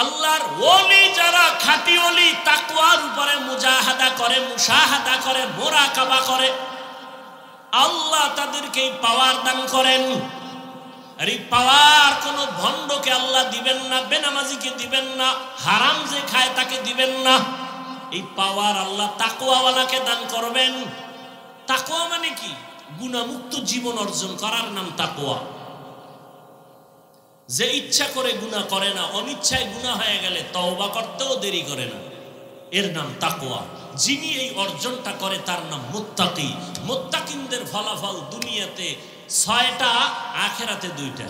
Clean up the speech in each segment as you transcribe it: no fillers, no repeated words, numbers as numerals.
আল্লাহর ওলি যারা খাঁটি ওলি তাকওয়ার উপরে মুজাহাদা করে, মুশাহাদা করে, মুরাকাবা করে, আল্লাহ তাদেরকে পাওয়ার দান করেন। আর এই পাওয়ার কোন ভণ্ডকে আল্লাহ দিবেন না, বেনামাজিকে দিবেন না, হারাম যে খায় তাকে দিবেন না। এই পাওয়ার আল্লাহ তাকওয়াওয়ালাকে দান করবেন। তাকওয়া মানে কি? গুনাহমুক্ত জীবন অর্জন করার নাম তাকওয়া। যে ইচ্ছা করে গুনাহ করে না, অনিচ্ছায় গুনাহ হয়ে গেলে তওবা করতেও দেরি করে না, এর নাম তাকওয়া। যিনি এই অর্জনটা করে তার নাম মুত্তাকি। মুত্তাকিনদের ফলাফল দুনিয়াতে 6টা, আখিরাতে 2টা।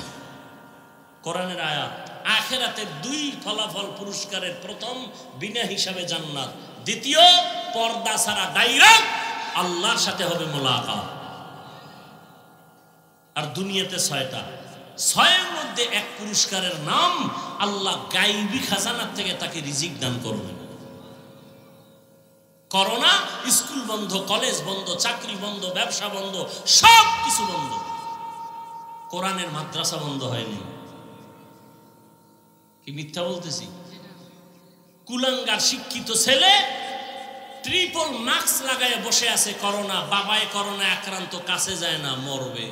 কোরআনের আয়াত। আখিরাতে 2 ফলাফল পুরস্কারের, প্রথম বিনা হিসাবে জান্নাত, দ্বিতীয় পর্দা ছাড়া ডাইরেক্ট আল্লাহর সাথে হবে মোলাকাত। আর দুনিয়াতে 6টা। 6এর মধ্যে এক পুরস্কারের নাম আল্লাহ গায়বী খাজানার থেকে তাকে রিজিক দান করবেন। করোনা, স্কুল বন্ধ, কলেজ বন্ধ, চাকরি বন্ধ, ব্যবসা বন্ধ, সব কিছু বন্ধ, কোরআনের মাদ্রাসা বন্ধ হয়নি। কি মিথ্যা বলতেছি? কুলাঙ্গার শিক্ষিত ছেলে ট্রিপল মাস্ক লাগায় বসে আছে, করোনা, বাবায় করোনা আক্রান্ত, কাছে যায় না, মরবে।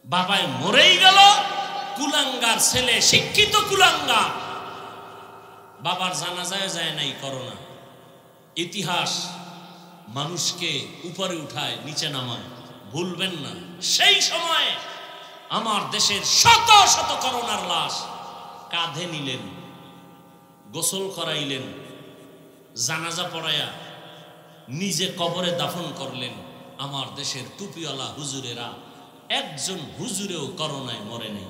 বাবায় মরেই গেল, কুলাঙ্গার ছেলে, শিক্ষিত কুলাঙ্গার, বাবার জানাজায় যায় নাই করোনা। ইতিহাস মানুষকে উপরে উঠায়, নিচে নামায়, ভুলবেন না। সেই সময় আমার দেশের শত শত করোনার লাশ কাঁধে নিলেন, গোসল করাইলেন, জানাজা পড়ায়া নিজে কবরে দাফন করলেন। আমার দেশের টুপিওয়ালা হুজুরেরা, একজন হুজুরেও করোনায় মরে নেই।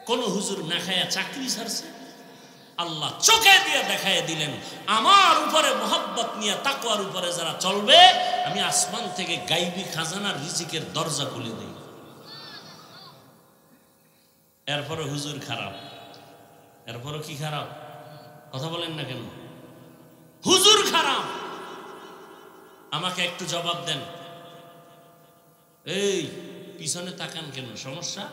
কোন হুজুর না খায়া চাকরি ছাড়ছে? আল্লাহ চোখে দিয়ে দেখায় দিলেন, আমার উপরে মোহাব্বত নিয়ে তাকওয়ার উপরে যারা চলবে, আমি আসমান থেকে গায়বী খাজানার রিজিকের দরজা খুলে দেই। এরপরে হুজুর খারাপ, এরপরে কি খারাপ? কথা বলেন না কেন? হুজুর খারাপ। আমাকে একটু জবাব দেন। এই পিছনে তাকান কেন? সমস্যা?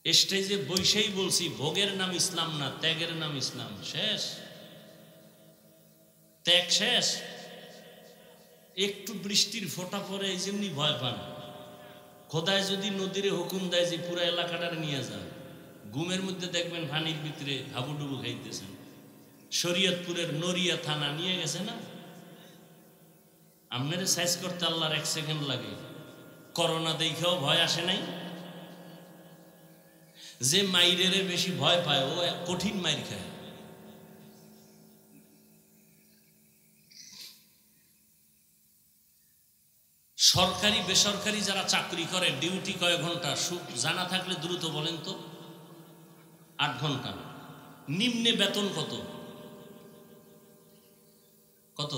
স্টেজে বৈশাই বলছি, ভোগের নাম ইসলাম না, ত্যাগের নাম ইসলাম। শেষ, ত্যাগ শেষ। একটু বৃষ্টির ফোঁটা পরে এই যেমনি ভয় পান। খোদায় যদি নদীরে হুকুম দেয় যে পুরো এলাকাটার নিয়ে যান, ঘুমের মধ্যে দেখবেন পানির ভিতরে হাবুডুবু খাইতেছেন। শরীয়তপুরের নড়িয়া থানা নিয়ে গেছে না, আপনারে সাইজ করতে আল্লাহর 1 সেকেন্ড লাগে। করোনা দেখেও ভয় আসে নাই। যে মাইরের বেশি ভয় পায় ও কঠিন মাইর খায়। সরকারি বেসরকারি যারা চাকরি করে, ডিউটি কয় ঘন্টা জানা থাকলে দ্রুত বলেন তো? 8 ঘন্টা। নিম্নে বেতন কত? কত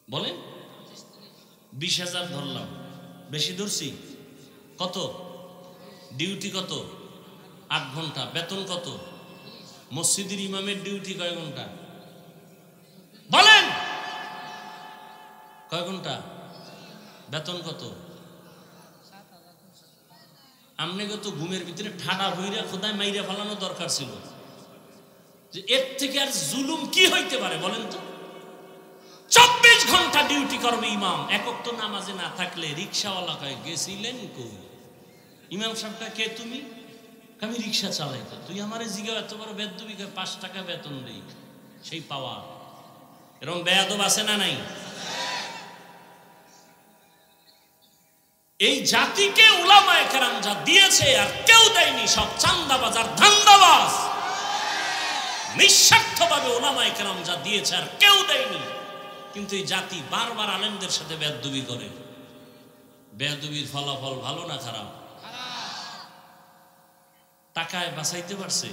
বলেন? 20,000 ধরলাম, বেশি ধরছি? কত ডিউটি? কত? 8 ঘন্টা। বেতন কত? মসজিদের ইমামের ডিউটি কয় ঘন্টা বলেন? কয় ঘন্টা? বেতন কত? আপনাকে তো ঘুমের ভিতরে ঠাডা ভইরা খোদায় মাইরা ফেলানো দরকার ছিল। যে এর থেকে আর জুলুম কি হইতে পারে বলেন তো? 24 ঘন্টা ডিউটি করবে ইমাম। এক ওয়াক্ত নামাজে না থাকলে রিক্সাওয়ালা কয়, গেছিলেন কই? ইমাম সাহেবটা, কে তুমি? আমি রিক্সা চালাই। তো তুই আমার জিগাও এত বড় বেদবি? 5 টাকা বেতন দেই। সেই পাওয়া। এরকম বেয়াদব আছে না নাই? এই জাতিকে উলামায়ে কেরাম যা দিয়েছে আর কেউ দেয়নি। সব চান্দাবাজ আর ধান্দাবাজ। নিঃস্বার্থভাবে উলামায়ে কেরাম যা দিয়েছে আর কেউ দেয়নি। কিন্তু এই জাতি বারবার আলেমদের সাথে বেয়াদবি করে। বেয়াদবির ফলাফল ভালো না খারাপ? টাকায় বাঁচাইতে পারছে?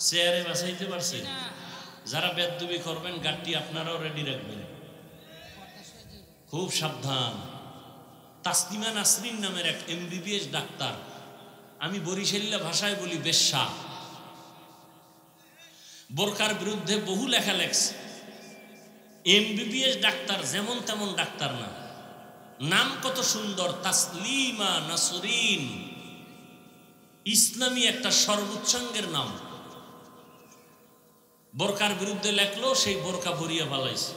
চেয়ারে বাঁচাইতে পারছে? যারা বেয়াদবি করবেন গাড়ি আপনারাও রেডি রাখবেন। খুব সাবধান। তাসনিমা নাসরিন নামের এক MBBS ডাক্তার, আমি বরিশালীয় ভাষায় বলি বেশ্যা, বোরকার বিরুদ্ধে বহু লেখা লেখছে। MBBS ডাক্তার, যেমন তেমন ডাক্তার না। নাম কত সুন্দর, তাসলিমা নাসরিন, ইসলামী একটা সর্বোচ্চাঙ্গের নাম। বোরকার বিরুদ্ধে লেখলো, সেই বোরকা ভরিয়া ফেলাইছে।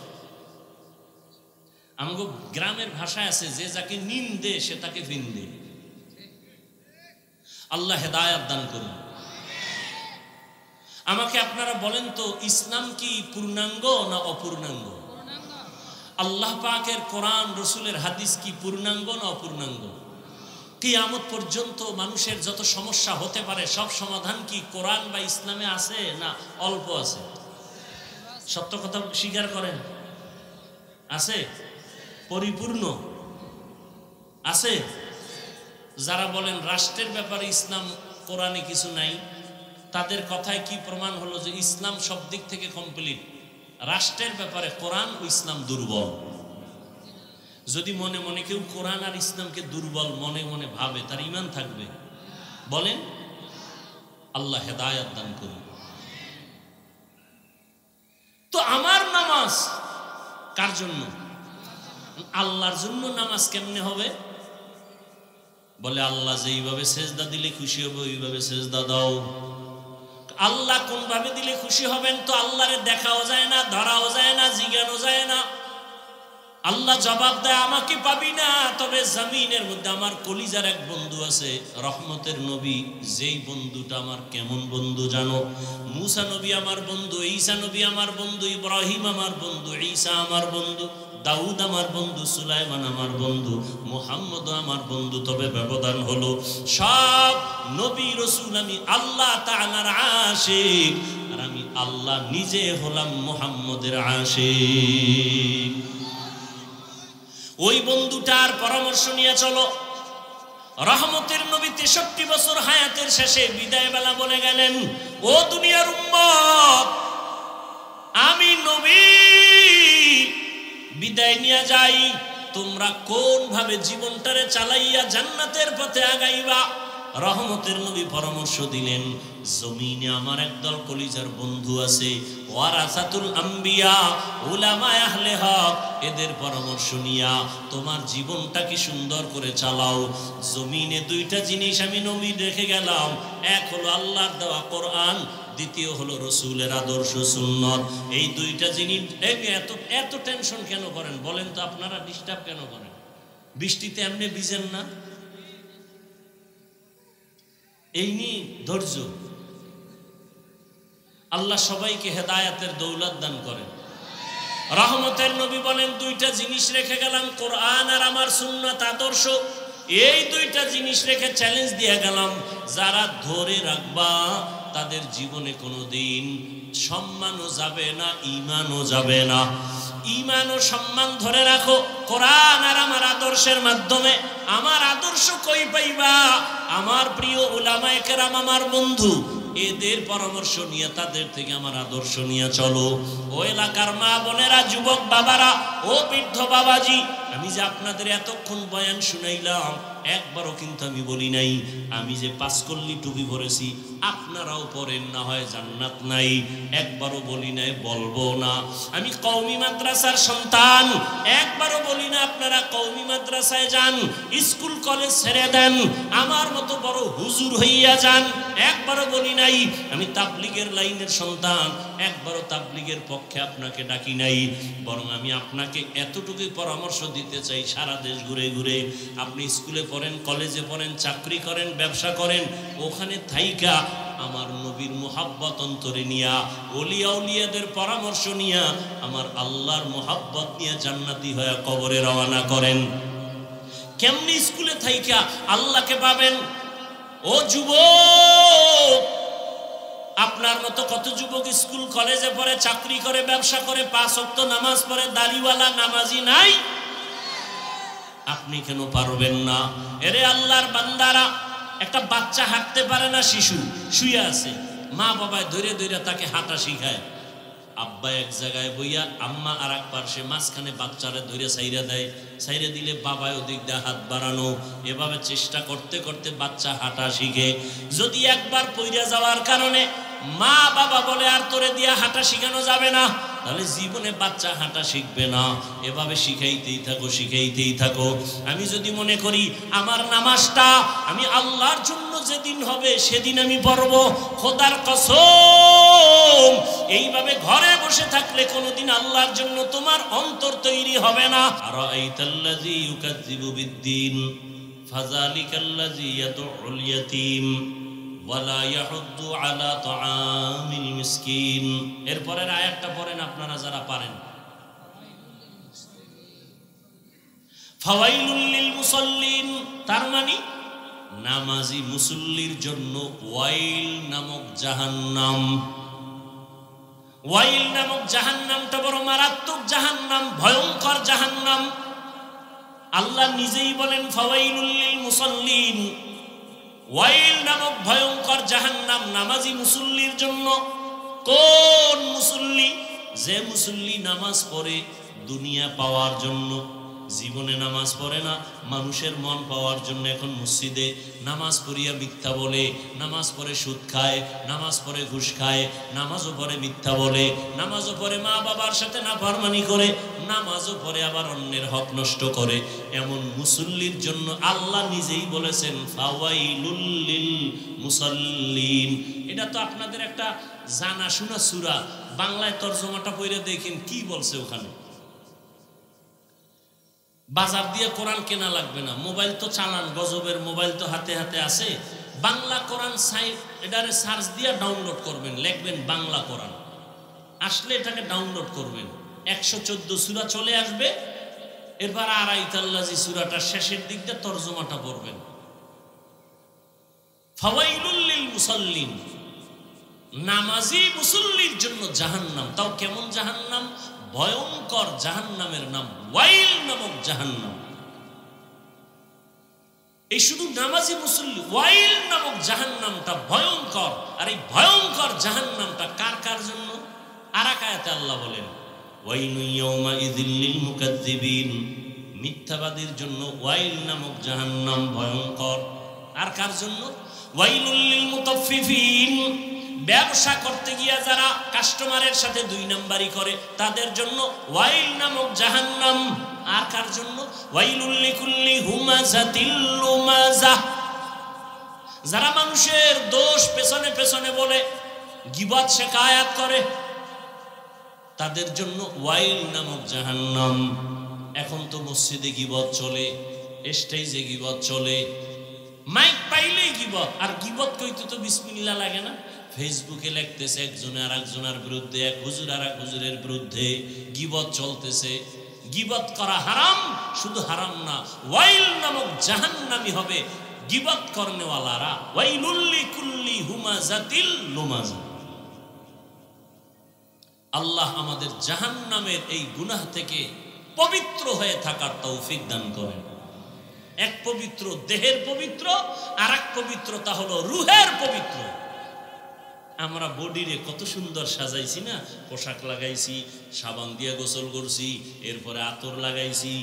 আমগো গ্রামের ভাষায় আছে, যে যাকে নিন্দে সে তাকে ভিন্দে। আল্লাহ হেদায়াত দান করুন। আমাকে আপনারা বলেন তো, ইসলাম কি পূর্ণাঙ্গ না অপূর্ণাঙ্গ? আল্লাহ পাকের কোরআন রসুলের হাদিস কি পূর্ণাঙ্গ না অপূর্ণাঙ্গ? কিয়ামত পর্যন্ত মানুষের যত সমস্যা হতে পারে সব সমাধান কি কোরআন বা ইসলামে আছে না অল্প আছে? সত্য কথা স্বীকার করেন, আছে? পরিপূর্ণ আছে? যারা বলেন রাষ্ট্রের ব্যাপারে ইসলাম কোরআনে কিছু নাই, তাদের কথায় কি প্রমাণ হলো যে ইসলাম সব দিক থেকে কমপ্লিট, রাষ্ট্রের ব্যাপারে কোরআন ও ইসলাম দুর্বল? যদি মনে মনে কেউ কোরআন আর ইসলামকে দুর্বল মনে মনে ভাবে, তার ঈমান থাকবে? বলেন। আল্লাহ হেদায়াত দান করুন। তো আমার নামাজ কার জন্য? আল্লাহর জন্য। নামাজ কেমনে হবে? বলে আল্লাহ যেইভাবে সেজদা দিলে খুশি হবে ওইভাবে সেজদা দাও। আল্লাহ কোন ভাবে দিলে খুশি হবেন তো আল্লাহরে দেখাও যায় না, ধরাও যায় না, জিজ্ঞানো যায় না। আল্লাহ জবাব দেয়, আমাকে পাবি না, তবে জমিনের মধ্যে আমার কলিজার এক বন্ধু আছে, রহমতের নবী। যেই বন্ধুটা আমার কেমন বন্ধু জানো? মুসা নবী আমার বন্ধু, ঈসা নবী আমার বন্ধু, ইব্রাহিম আমার বন্ধু, ঈসা আমার বন্ধু, দাউদ আমার বন্ধু, সুলাইমান আমার বন্ধু, মুহাম্মদ আমার বন্ধু। তবে ব্যবধান হলো, সব নবী রসুল আমি আল্লাহ তাআলার আশিক, আর আমি আল্লাহ নিজে হলাম মুহাম্মদের আশিক। ওই বন্ধুটার পরামর্শ নিয়ে চলো। রহমতের নবী 63 বছর হায়াতের শেষে বিদায় বেলা বলে গেলেন, ও দুনিয়ার উম্মত, আমি নবী বিদায় নিয়ে যাই, তোমরা কোন ভাবে জীবনটারে চালাইয়া জান্নাতের পথে আগাইবা। রহমতের নবী পরামর্শ দিলেন, জমিনে আমার একদল কলিজার বন্ধু আছে, ওয়ারাসাতুল আম্বিয়া, উলামায়ে আহলে হক, এদের পরামর্শ নিয়া তোমার জীবনটাকে সুন্দর করে চালাও। জমিনে দুইটা জিনিস আমি নবী রেখে গেলাম, এক হলো আল্লাহর দেওয়া কোরআন, দ্বিতীয় হলো রসুলের আদর্শ সুন্নত। এই দুইটা জিনিস। এত এত টেনশন কেন করেন বলেন তো? আপনারা ডিস্টার্ব কেন করেন? বৃষ্টিতে এমনি ভিজেন না? এই নিয়ে ধৈর্য। আল্লাহ সবাইকে হেদায়াতের দৌলত দান করেন। রহমতের নবী বলেন, দুইটা জিনিস রেখে গেলাম, কোরআন আর আমার সুন্নাত আদর্শ। এই দুইটা জিনিস রেখে চ্যালেঞ্জ দিয়ে গেলাম, যারা ধরে রাখবা তাদের জীবনে কোনোদিন সম্মানও যাবে না, ঈমানও যাবে না। ঈমান ও সম্মান ধরে রাখো কোরআন আর আমার আদর্শের মাধ্যমে। আমার আদর্শ কই পাইবা? আমার প্রিয় উলামায়ে কেরাম আমার বন্ধু, এদের পরামর্শ নিয়ে, তাদের থেকে আমার আদর্শ নিয়ে চলো। ও এলাকার মা বোনেরা, যুবক বাবারা, ও বৃদ্ধ বাবাজি, আমি যে আপনাদের এতক্ষণ বয়ান শুনাইলাম, একবারও কিন্তু আমি বলি নাই আমি যে পাঁচকল্লি টুপি পরেছি আপনারাও পরেন, না হয় জান্নাত নাই। একবারও বলি নাই, বলবো না। আমি কওমি মাদ্রাসার সন্তান, একবারও বলি না আপনারা কওমি মাদ্রাসায় যান, স্কুল কলেজ ছেড়ে দেন, আমার মতো বড় হুজুর হইয়া যান, একবারও বলি নাই। আমি তাবলীগের লাইনের সন্তান, একবারও তাবলীগের পক্ষে আপনাকে ডাকি নাই। বরং আমি আপনাকে এতটুকুই পরামর্শ দিতে চাই, সারা দেশ ঘুরে ঘুরে আপনি স্কুলে পড়েন, কলেজে পড়েন, চাকরি করেন, ব্যবসা করেন, ওখানে থাইকা আমার নবীর মুহাব্বত অন্তরে নিয়া, ওলিয়া উলিয়াদের পরামর্শ নিয়া, আমার আল্লাহর মুহাব্বত নিয়ে জান্নাতি হয়ে কবরে রওনা করেন। কেমনি স্কুলে থাইকা আল্লাহকে পাবেন? ও যুবক, আপনার মতো কত যুবক স্কুল কলেজে পড়ে, চাকরি করে, ব্যবসা করে, 5 ওয়াক্ত নামাজ পড়ে, দাড়িওয়ালা নামাজি নাই? আপনি কেন পারবেন না? এরে আল্লাহর বান্দারা, একটা বাচ্চা হাঁটতে পারে না, শিশু শুয়ে আছে, মা বাবায় ধরে ধরে তাকে হাঁটা শিখায়। আব্বা এক জায়গায় বইয়া, আম্মা আর এক পাশে, মাঝখানে বাচ্চারা ধরে সাইরা দেয়। সাইরা দিলে বাবায় ওদিক দিয়ে হাত বাড়ানো, এভাবে চেষ্টা করতে করতে বাচ্চা হাঁটা শিখে। যদি একবার পইরা যাওয়ার কারণে মা বাবা বলে আর তোরে দিয়া হাঁটা শিখানো যাবে না, তাহলে জীবনে বাচ্চা হাঁটা শিখবে না। এভাবে শিখাইতেই থাকো। আমি যদি মনে করি আমার নামাজটা আমি আল্লাহর জন্য যেদিন হবে সেদিন আমি পড়ব, খোদার কসম এইভাবে ঘরে বসে থাকলে কোনোদিন আল্লাহর জন্য তোমার অন্তর তৈরি হবে না। আরাআইতাল্লাযী ইউকাযযিবু বিদ্দীন ফাযালিকাল্লাযী ইয়াদউল ইয়াতীম ওয়ালা ইয়াহুদ্দু আলা তাআমিল মিসকিন। এরপরের আয়াতটা পড়েন আপনারা যারা পারেন। ফাওয়াইলুল লিল মুসাল্লিন, তার মানে নামাজি মুসল্লির জন্য ওয়াইল নামক জাহান্নাম। ওয়াইল নামক জাহান্নামটা বড় মারাত্মক জাহান্নাম, ভয়ঙ্কর জাহান্নাম। আল্লাহ নিজেই বলেন ফাওয়াইলুল লিল মুসাল্লিন, ওয়াইল নামক ভয়ঙ্কর জাহান্নাম নামাজি মুসল্লির জন্য। কোন মুসল্লি? যে মুসল্লি নামাজ পড়ে দুনিয়া পাওয়ার জন্য, জীবনে নামাজ পড়ে না, মানুষের মন পাওয়ার জন্য এখন মসজিদে নামাজ পড়িয়া মিথ্যা বলে, নামাজ পড়ে সুদ খায়, নামাজ পড়ে ঘুষ খায়, নামাজও পড়ে মিথ্যা বলে, নামাজও পড়ে মা বাবার সাথে নাফরমানি করে, নামাজও পড়ে আবার অন্যের হক নষ্ট করে। এমন মুসল্লির জন্য আল্লাহ নিজেই বলেছেন ফাওয়াইলুল লিল মুসাল্লিন। এটা তো আপনাদের একটা জানা শোনা সূরা, বাংলায় তরজমাটা পড়ে দেখেন কি বলছে ওখানে। বাজার দিয়ে কোরআন কেনা লাগবে না, মোবাইল তো চালান, গজবের মোবাইল তো হাতে হাতে আছে। বাংলা কোরআন এটারে সার্চ দিয়ে ডাউনলোড করবেন, লিখবেন বাংলা কোরআন, আসলে এটাকে ডাউনলোড করবেন। 114 সূরা চলে আসবে। এরপর আরাইতাল্লাযী সূরাটার শেষের দিক দিয়ে তরজমাটা পড়বেন। ফাওয়াইলুল লিল মুসাল্লিন, নামাজি মুসল্লির জন্য জাহান্নাম। তাও কেমন জাহান্নাম? ভয়ঙ্কর জাহান্নামের নাম ওয়াইল নামক জাহান্নাম। এই শুধু নামাজি মুসল্লি, ওয়াইল নামক জাহান্নামটা ভয়ঙ্কর। আর এই ভয়ঙ্কর জাহান্নামটা কার কার জন্য? আরেক আয়াতে আল্লাহ বলেন ওয়াইলু ইয়াউমাইযিল লিল মুকাজ্জিবিন, মিথ্যাবাদীর জন্য ওয়াইল নামক জাহান্নাম ভয়ঙ্কর। আর কার জন্য? ওয়াইলুল লিল মুতাফফিফিন, ব্যবসা করতে গিয়া যারা কাস্টমারের সাথে 2 নাম্বারি করে তাদের জন্য ওয়াইল নামক জাহান্নাম। আর কার জন্য? ওয়াইলুল লিকুল্লি হুমাযাতিল লুমাযাহ, যারা মানুষের দোষ পেছনে পেছনে বলে, গীবত শিকায়াত করে, তাদের জন্য ওয়াইল নামক জাহান্নাম। এখন তো মসজিদে গীবত চলে, স্টেজে গীবত চলে, মাইক পাইলেই গীবত। আর গীবত কইতে তো বিসমিল্লাহ লাগে না। ফেসবুকে লিখতেছে একজনে আর একজনের বিরুদ্ধে, এক হুজুর আর এক হুজুরের বিরুদ্ধে গীবত চলতেছে। গীবত করা হারাম, শুধু হারাম না, ওয়াইল নামক জাহান্নামী হবে গীবত করনেওয়ালারা। ওয়াইলুল লিকুল্লি হুমাযাতিল লুমাযাহ। আল্লাহ আমাদের জাহান্নামের এই গুনাহ থেকে পবিত্র হয়ে থাকার তৌফিক দান করেন। এক পবিত্র দেহের পবিত্র, আর এক পবিত্রতা হলো রুহের পবিত্র। আমরা বডিরে কত সুন্দর সাজাইছি না, পোশাক লাগাইছি, সাবান দিয়ে গোসল করছি, এরপরে আতর লাগাইছি,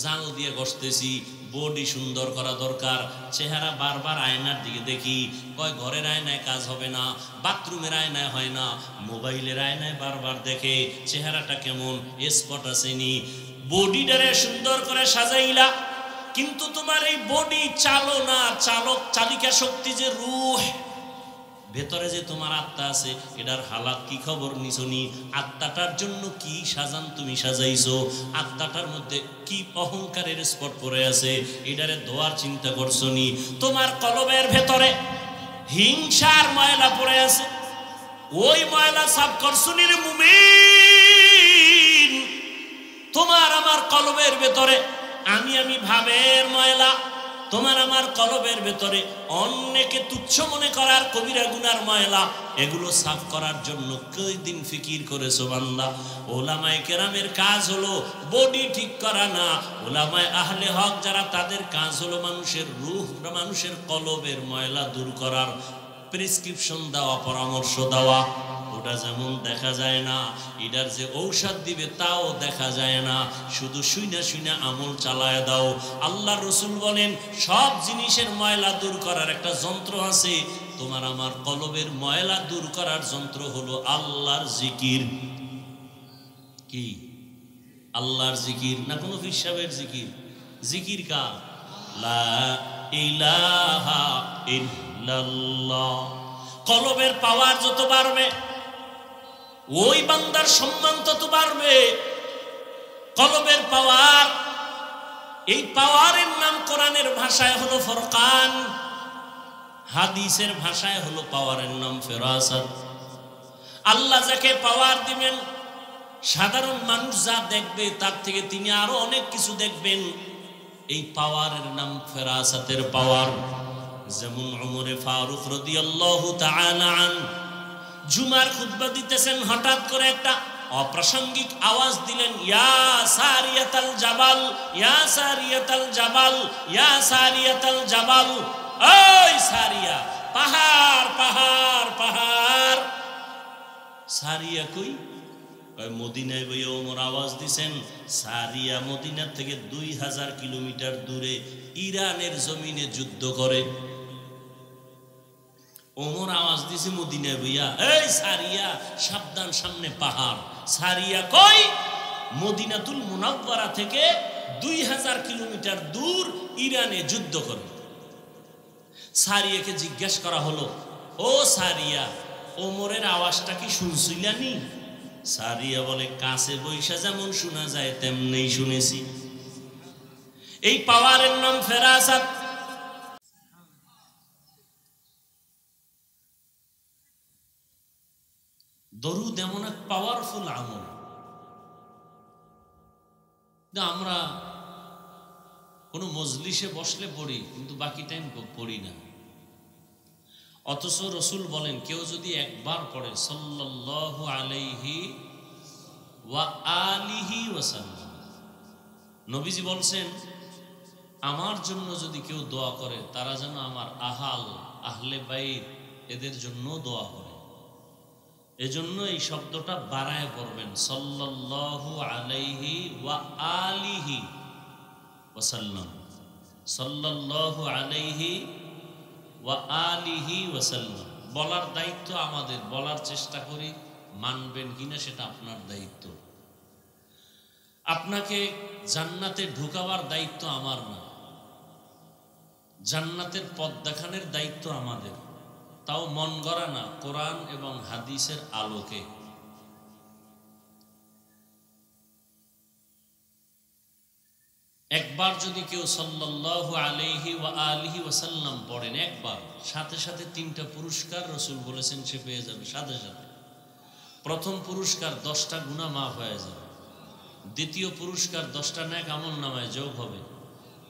জাল দিয়ে ঘষতেছি। বডি সুন্দর করা দরকার। চেহারা বারবার আয়নার দিকে দেখি, কয় ঘরের আয়নায় কাজ হবে না, বাথরুমের আয়নায় হয় না, মোবাইলের আয়নায় বারবার দেখে চেহারাটা কেমন, স্পট আসেনি। বডিটারে সুন্দর করে সাজাইলা, কিন্তু তোমার এই বডি চালনা, চালিকা শক্তি যে রূহ, ভেতরে যে তোমার আত্মা আছে, এটার হালাত কি খবর নিছনি? আত্মাটার জন্য কি সাজান তুমি সাজাইছো? আত্মাটার মধ্যে কি অহংকারের স্পট পড়ে আছে, এটারে ধোয়ার চিন্তা করছো নি? তোমার কলবের ভেতরে হিংসার ময়লা পড়ে আছে, ওই ময়লা সাফ করছো নি রে মুমিন? তোমার আমার কলবের ভেতরে আমি ভাবের ময়লা, তোমার আমার কলবের ভেতরে অন্যকে তুচ্ছ মনে করার কবিরা গুনার ময়লা, এগুলো সাফ করার জন্য কয়দিন ফিকির করেছো বান্দা? ওলামায়ে কেরামের কাজ হলো বডি ঠিক করা না, ওলামায়ে আহলে হক যারা, তাদের কাজ হলো মানুষের রূহ, মানুষের কলবের ময়লা দূর করার প্রেসক্রিপশন দেওয়া, পরামর্শ দেওয়া। ওটা যেমন দেখা যায় না, এটার যে ঔষধ দিবে তাও দেখা যায় না, শুধু শুইনা শুইনা আমল চালায় দাও। আল্লাহ রসুল বলেন সব জিনিসের ময়লা দূর করার একটা যন্ত্র আছে, তোমার আমার কলবের ময়লা দূর করার যন্ত্র হলো আল্লাহর জিকির। কি আল্লাহর জিকির না কোনো পীর সাহেবের জিকির? জিকির কার? লা ইলাহা ইল্লাল্লাহ। কলবের পাওয়ার যত বাড়বে ওই বান্দার সম্মান তত বাড়বে। কলবের পাওয়ার, এই পাওয়ারের নাম কোরআনের ভাষায় হলো ফুরকান, হাদিসের ভাষায় হলো পাওয়ারের নাম ফেরাসাত। আল্লাহ যাকে পাওয়ার দিবেন, সাধারণ মানুষ যা দেখবে তার থেকে তিনি আরো অনেক কিছু দেখবেন। এই পাওয়ারের নাম ফেরাসাতের পাওয়ার। যেমন ওমরে ফারুক রাদিয়াল্লাহু তাআলা আনহু জুমার খুতবা দিতেছেন, হঠাৎ করে একটা অপ্রাসঙ্গিক আওয়াজ দিলেন, ইয়া সারিয়াতাল জাবাল, ইয়া সারিয়াতাল জাবাল, ইয়া সারিয়াতাল জাবাল। ওই সারিয়া, পাহাড় পাহাড় পাহাড়। সারিয়া কই? মদিনায় বইয়া ওমর আওয়াজ দিছেন। সারিয়া মদিনা থেকে 2000 কিলোমিটার দূরে ইরানের জমিনে যুদ্ধ করে। ওমর আওয়াজ দিছে মদিনায় বইয়া, এই সারিয়া সাবধান, সামনে পাহাড়। সারিয়া কই? মদিনাতুল মুনাওয়ারা থেকে 2000 কিলোমিটার দূর ইরানে যুদ্ধ করে। সারিয়াকে জিজ্ঞেস করা হলো, ও সারিয়া, ওমরের আওয়াজটা কি শুনছিলানি? সারিয়া বলে, কাছে বৈশা যেমন শোনা যায় তেমনি শুনেছি। এই পাওয়ারের নাম ফেরাসাত। দরুদ এমন এক পাওয়ারফুল আমল, আমরা কোনো মজলিসে বসলে পড়ি, কিন্তু বাকি টাইম পড়ি না। অথচ রসুল বলেন, কেউ যদি একবার পড়ে সাল্লাল্লাহু আলাইহি ওয়া আলিহি ওয়াসাল্লাম, নবীজি বলছেন, আমার জন্য যদি কেউ দোয়া করে, তারা যেন আমার আহলে বাইত এদের জন্য দোয়া করে। এজন্য এই শব্দটা বাড়ায় পড়বেন, সাল্লাল্লাহু আলাইহি ওয়া আলিহি ওয়াসাল্লাম, সাল্লাল্লাহু আলাইহি ওয়া আলিহি ওয়াসাল্লাম। বলার দায়িত্ব আমাদের, বলার চেষ্টা করি, মানবেন কিনা সেটা আপনার দায়িত্ব। আপনাকে জান্নাতে ঢুকাবার দায়িত্ব আমার না, জান্নাতের পথ দেখানোর দায়িত্ব আমাদের, তাও মন গড়া না, কোরআন এবং হাদিসের আলোকে। একবার যদি কেউ সাল্লাল্লাহু আলাইহি ওয়া আলিহি ওয়াসাল্লাম পড়েন, একবার, সাথে সাথে 3টা পুরস্কার রসুল বলেছেন সে পেয়ে যাবে সাথে সাথে। প্রথম পুরস্কার 10টা গুনাহ মাফ হয়ে যাবে। দ্বিতীয় পুরস্কার 10টা নেক আমল নামায় যোগ হবে।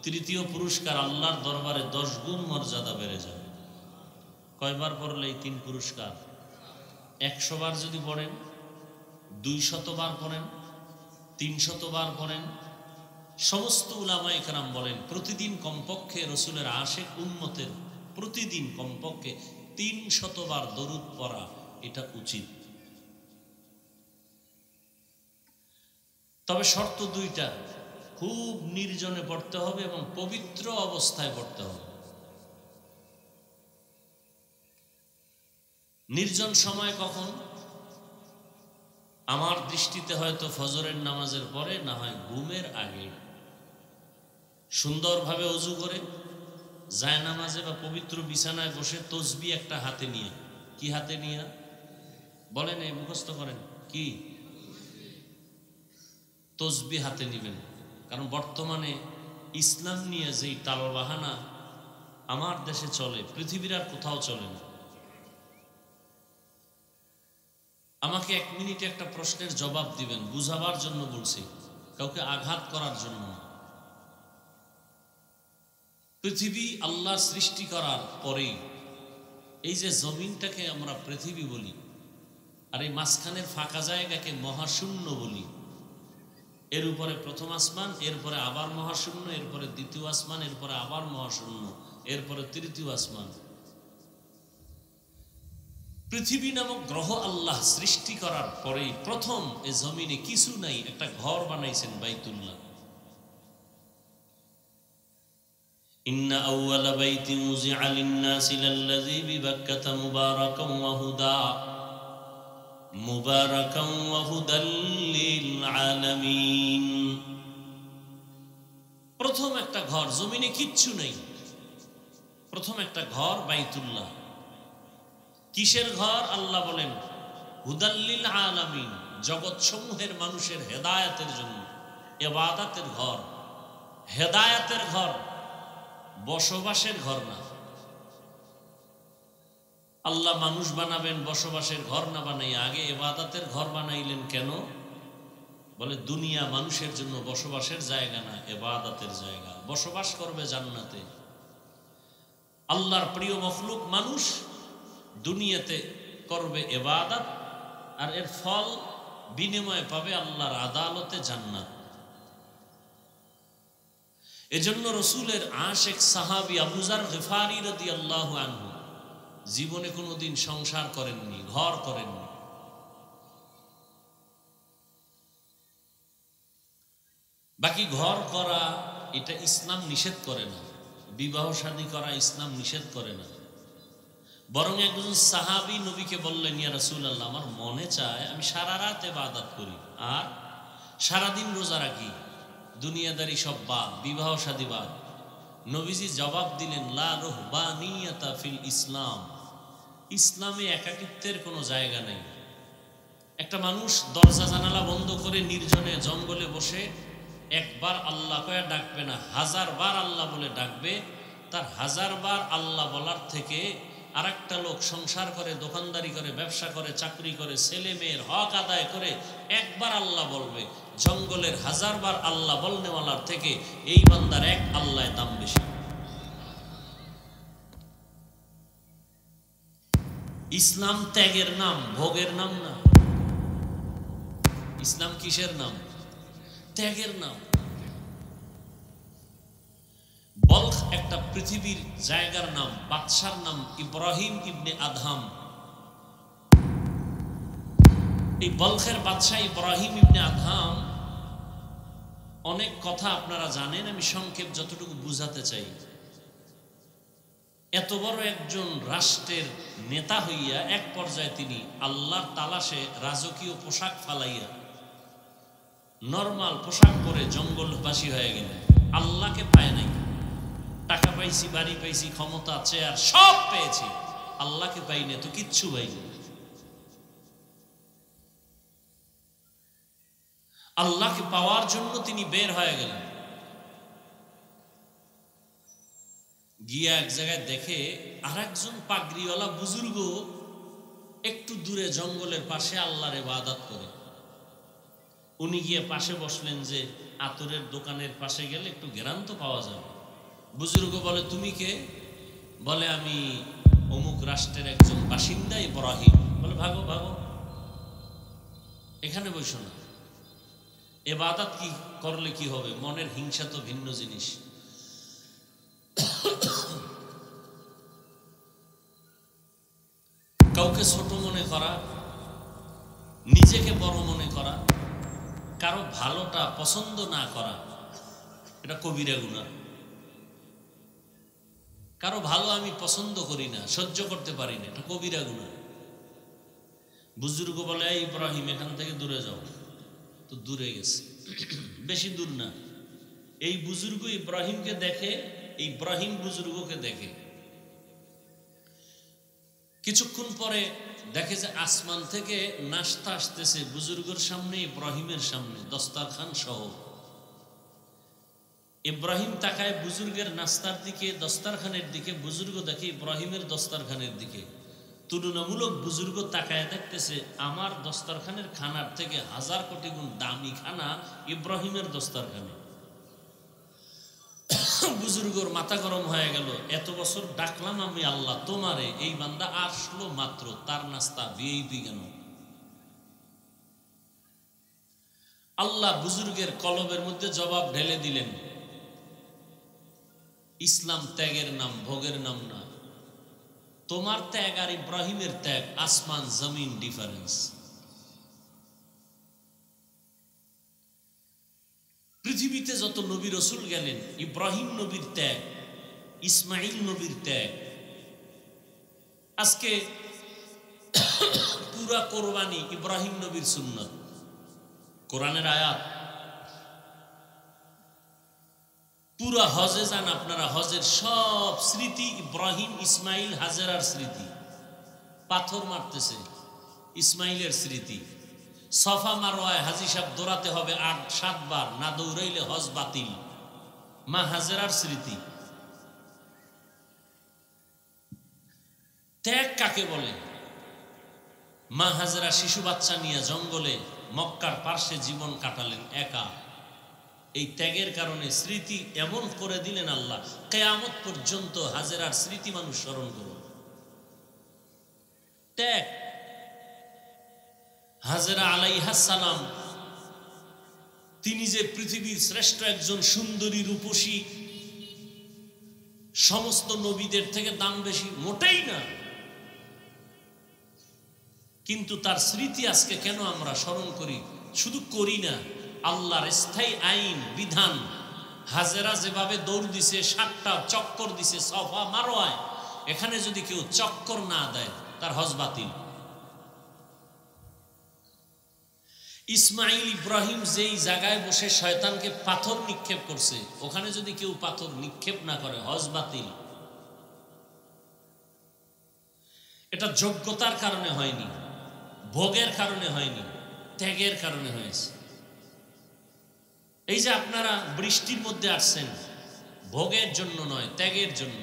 তৃতীয় পুরস্কার আল্লাহর দরবারে 10 গুণ মর্যাদা বেড়ে যাবে। কয়বার পড়লে এই 3 পুরস্কার? 100 বার যদি পড়েন, 200 বার পড়েন, 300 বার পড়েন। সমস্ত উলামায়ে কেরাম বলেন, প্রতিদিন কমপক্ষে রসুলের আশিক উম্মতের প্রতিদিন কমপক্ষে 300 বার দরুদ পড়া এটা উচিত। তবে শর্ত 2টা, খুব নির্জনে পড়তে হবে এবং পবিত্র অবস্থায় পড়তে হবে। নির্জন সময় কখন? আমার দৃষ্টিতে হয়তো ফজরের নামাজের পরে, না হয় ঘুমের আগে। সুন্দরভাবে ওযু করে জায়নামাজে বা পবিত্র বিছানায় বসে তসবিহ একটা হাতে নিয়ে, কি হাতে নিয়ে বলেন, এই মুখস্থ করেন, কি তসবিহ হাতে নেবেন। কারণ বর্তমানে ইসলাম নিয়ে যেই টালবাহানা আমার দেশে চলে, পৃথিবীর আর কোথাও চলে না। আমাকে 1 মিনিটে একটা প্রশ্নের জবাব দিবেন, বুঝাবার জন্য বলছি, কাউকে আঘাত করার জন্য না। পৃথিবী আল্লাহ সৃষ্টি করার পরেই এই যে জমিনটাকে আমরা পৃথিবী বলি, আর এই মাঝখানের ফাঁকা জায়গাকে মহাশূন্য বলি। এর উপরে প্রথম আসমান, এরপরে আবার মহাশূন্য, এরপরে দ্বিতীয় আসমান, এরপরে আবার মহাশূন্য, এরপরে তৃতীয় আসমান। পৃথিবী নামক গ্রহ আল্লাহ সৃষ্টি করার পরেই প্রথম এই জমিনে কিছু নাই, একটা ঘর বানাইছেন, বাইতুল্লাহ। ইন্না আউওয়ালা বাইতিন উযিআ লিন-নাসি লাল্লাযী বিবাক্কাতা মুবারাকান ওয়া হুদা। মুবারাকান ওয়া হুদাল লিল আলামিন। প্রথম একটা ঘর, জমিনে কিচ্ছু নেই, প্রথম একটা ঘর বাইতুল্লাহ। কিসের ঘর? আল্লাহ বলেন হুদাল লিল আলামিন, জগৎ সমূহের মানুষের হেদায়েতের জন্য, ইবাদতের ঘর, হেদায়েতের ঘর, বসবাসের ঘর না। আল্লাহ মানুষ বানাবেন, বসবাসের ঘর না বানাই আগে ইবাদতের ঘর বানাইলেন কেন? বলে দুনিয়া মানুষের জন্য বসবাসের জায়গা না, ইবাদতের জায়গা। বসবাস করবে জান্নাতে। আল্লাহর প্রিয় মখলুক মানুষ দুনিয়াতে করবে ইবাদত, আর এর ফল বিনিময়ে পাবে আল্লাহর আদালতে জান্নাত। এজন্য রসুলের আশিক সাহাবী আবু যার গিফারি রাদিয়াল্লাহু আনহু জীবনে কোনোদিন সংসার করেননি, ঘর করেননি। বাকি ঘর করা এটা ইসলাম নিষেধ করে না, বিবাহ শাদী করা ইসলাম নিষেধ করে না। বরং একজন সাহাবী নবীকে বললেন, ইয়া রাসূলুল্লাহ, আমার মনে চায় আমি সারা রাত ইবাদত করি আর সারাদিন রোজা রাখি, দুনিয়াদারি সব বাদ, বিবাহ শাদী বাদ। নবীজি জবাব দিলেন, লা রুহবানিয়াতা ফিল ইসলাম, ইসলামে একাকিত্বের কোনো জায়গা নেই। একটা মানুষ দরজা জানালা বন্ধ করে নির্জনে জঙ্গলে বসে একবার আল্লাহ কয়ে ডাকবে না, 1000 বার আল্লাহ বলে ডাকবে। তার 1000 বার আল্লাহ বলার থেকে আর একটা লোক সংসার করে, দোকানদারি করে, ব্যবসা করে, চাকরি করে, ছেলে মেয়ের হক আদায় করে একবার আল্লাহ বলবে, জঙ্গলের 1000 বার আল্লাহ বলনেওয়ালার থেকে এই বান্দার এক আল্লাহ দাম বেশি। ইসলাম ত্যাগের নাম, ভোগের নাম না। ইসলাম কিসের নাম? ত্যাগের নাম। বলখ একটা পৃথিবীর জায়গার নাম, বাদশার নাম ইব্রাহিম ইবনে আদহাম। এই বলখের বাদশাহ ইব্রাহিম ইবনে আদহাম অনেক কথা আপনারা জানেন, আমি সংক্ষেপ যতটুকু বুঝাতে চাই। এত বড় একজন রাষ্ট্রের নেতা হইয়া এক পর্যায়ে তিনি আল্লাহর তালাশে রাজকীয় পোশাক ফালাইয়া নরমাল পোশাক পরে জঙ্গলবাসী হয়ে গেলেন। আল্লাহকে পায় নাই। টাকা পাইছি, বাড়ি পাইছি, ক্ষমতা, চেয়ার সব পেয়েছি, আল্লাহকে পাইনি তো কিচ্ছু পাইনি। আল্লাহকে পাওয়ার জন্য তিনি বের হয়ে গেলেন। গিয়া এক জায়গায় দেখে আর একজন পাগড়িওয়ালা বুজুর্গ একটু দূরে জঙ্গলের পাশে আল্লাহর ইবাদত করে। উনি গিয়ে পাশে বসলেন যে আতরের দোকানের পাশে গেলে একটু ঘেরান তো পাওয়া যাবে। বুজুর্গ বলে, তুমি কে? বলে, আমি অমুক রাষ্ট্রের একজন বাসিন্দা ইব্রাহিম। বলে, ভাগো ভাগো, এখানে বসো না। ইবাদত কি করলে কি হবে? মনের হিংসা তো ভিন্ন জিনিস। কাউকে ছোট মনে করা, নিজেকে বড় মনে করা, কারো ভালোটা পছন্দ না করা, এটা কবিরা গুনাহ। কারো ভালো আমি পছন্দ করি না, সহ্য করতে পারি না, এটা কবিরা গুনাহ। বুজুর্গ বলে, এই ইব্রাহিম এখান থেকে দূরে যাও। তো দূরে গেছে, বেশি দূর না। এই বুজুর্গ ইব্রাহিমকে দেখে, ইব্রাহিম বুজুর্গকে দেখে। কিছুক্ষণ পরে দেখে যে আসমান থেকে নাস্তা আসতেছে বুজুর্গের সামনে, ইব্রাহিমের সামনে, দস্তরখান সহ। ইব্রাহিম তাকায় বুজুর্গের নাস্তার দিকে, দস্তরখানের দিকে। বুজুর্গ দেখে ইব্রাহিমের দস্তরখানের দিকে। তুলনামূলক বুজুর্গ তাকায় দেখতেছে আমার দস্তরখানের খানার থেকে 1000 কোটি গুণ দামি খানা ইব্রাহিমের দস্তরখানে। বুজুর্গর মাথা গরম হয়ে গেল, এত বছর ডাকলাম আমি আল্লাহ তোমারে, এই বান্দা আসলো মাত্র, তার নাস্তা ভিআইপি কেন? আল্লাহ বুজুর্গের কলবের মধ্যে জবাব ঢেলে দিলেন, ইসলাম ত্যাগের নাম, ভোগের নাম না। তোমার ত্যাগ আর ইব্রাহিমের ত্যাগ আসমান জমিন ডিফারেন্স। পৃথিবীতে যত নবী রসুল গেলেন, ইব্রাহিম নবীর ত্যাগ, ইসমাইল নবীর ত্যাগ। আজকে পুরা কোরবানি ইব্রাহিম নবীর সুন্নত, কোরআনের আয়াত। পুরা হজে যান আপনারা, হজের সব স্মৃতি ইব্রাহিম, ইসমাইল, হাজেরার স্মৃতি। পাথর মারতেছে ইসমাইলের স্মৃতি। সফা মারওয়ায় হাজি সাহেব দৌড়াতে হবে ৮-৭ বার, না দৌড়াইলে হজ বাতিল। মা হাজেরার স্মৃতি। ত্যাগ কাকে বলে? মা হাজেরা শিশু বাচ্চা নিয়ে জঙ্গলে মক্কার পার্শ্বে জীবন কাটালেন একা। এই ত্যাগের কারণে স্মৃতি এমন করে দিলেন আল্লাহ, কিয়ামত পর্যন্ত হাজেরার স্মৃতি মানুষ স্মরণ করবে। ত্যাগ। হাজেরা আলাইহাস সালাম, তিনি যে পৃথিবীর শ্রেষ্ঠ একজন সুন্দরী রূপসী, সমস্ত নবীদের থেকে দাম বেশি, মোটেই না। কিন্তু তার স্মৃতি আজকে কেন আমরা স্মরণ করি? শুধু করি না, আল্লাহর স্থায়ী আইন বিধান। হাজেরা যেভাবে দৌড় দিছে, 7টা চক্কর দিছে সফা মারওয়ায়, এখানে যদি কেউ চক্কর না দেয় তার হজ বাতিল। ইসমাইল ইব্রাহিম যেই জায়গায় বসে শয়তানকে পাথর নিক্ষেপ করছে, ওখানে যদি কেউ পাথর নিক্ষেপ না করে হজ বাতিল। এটা যোগ্যতার কারণে হয়নি, ভোগের কারণে হয়নি, ত্যাগের কারণে হয়েছে। এই যে আপনারা বৃষ্টির মধ্যে আসছেন, ভোগের জন্য নয়, ত্যাগের জন্য।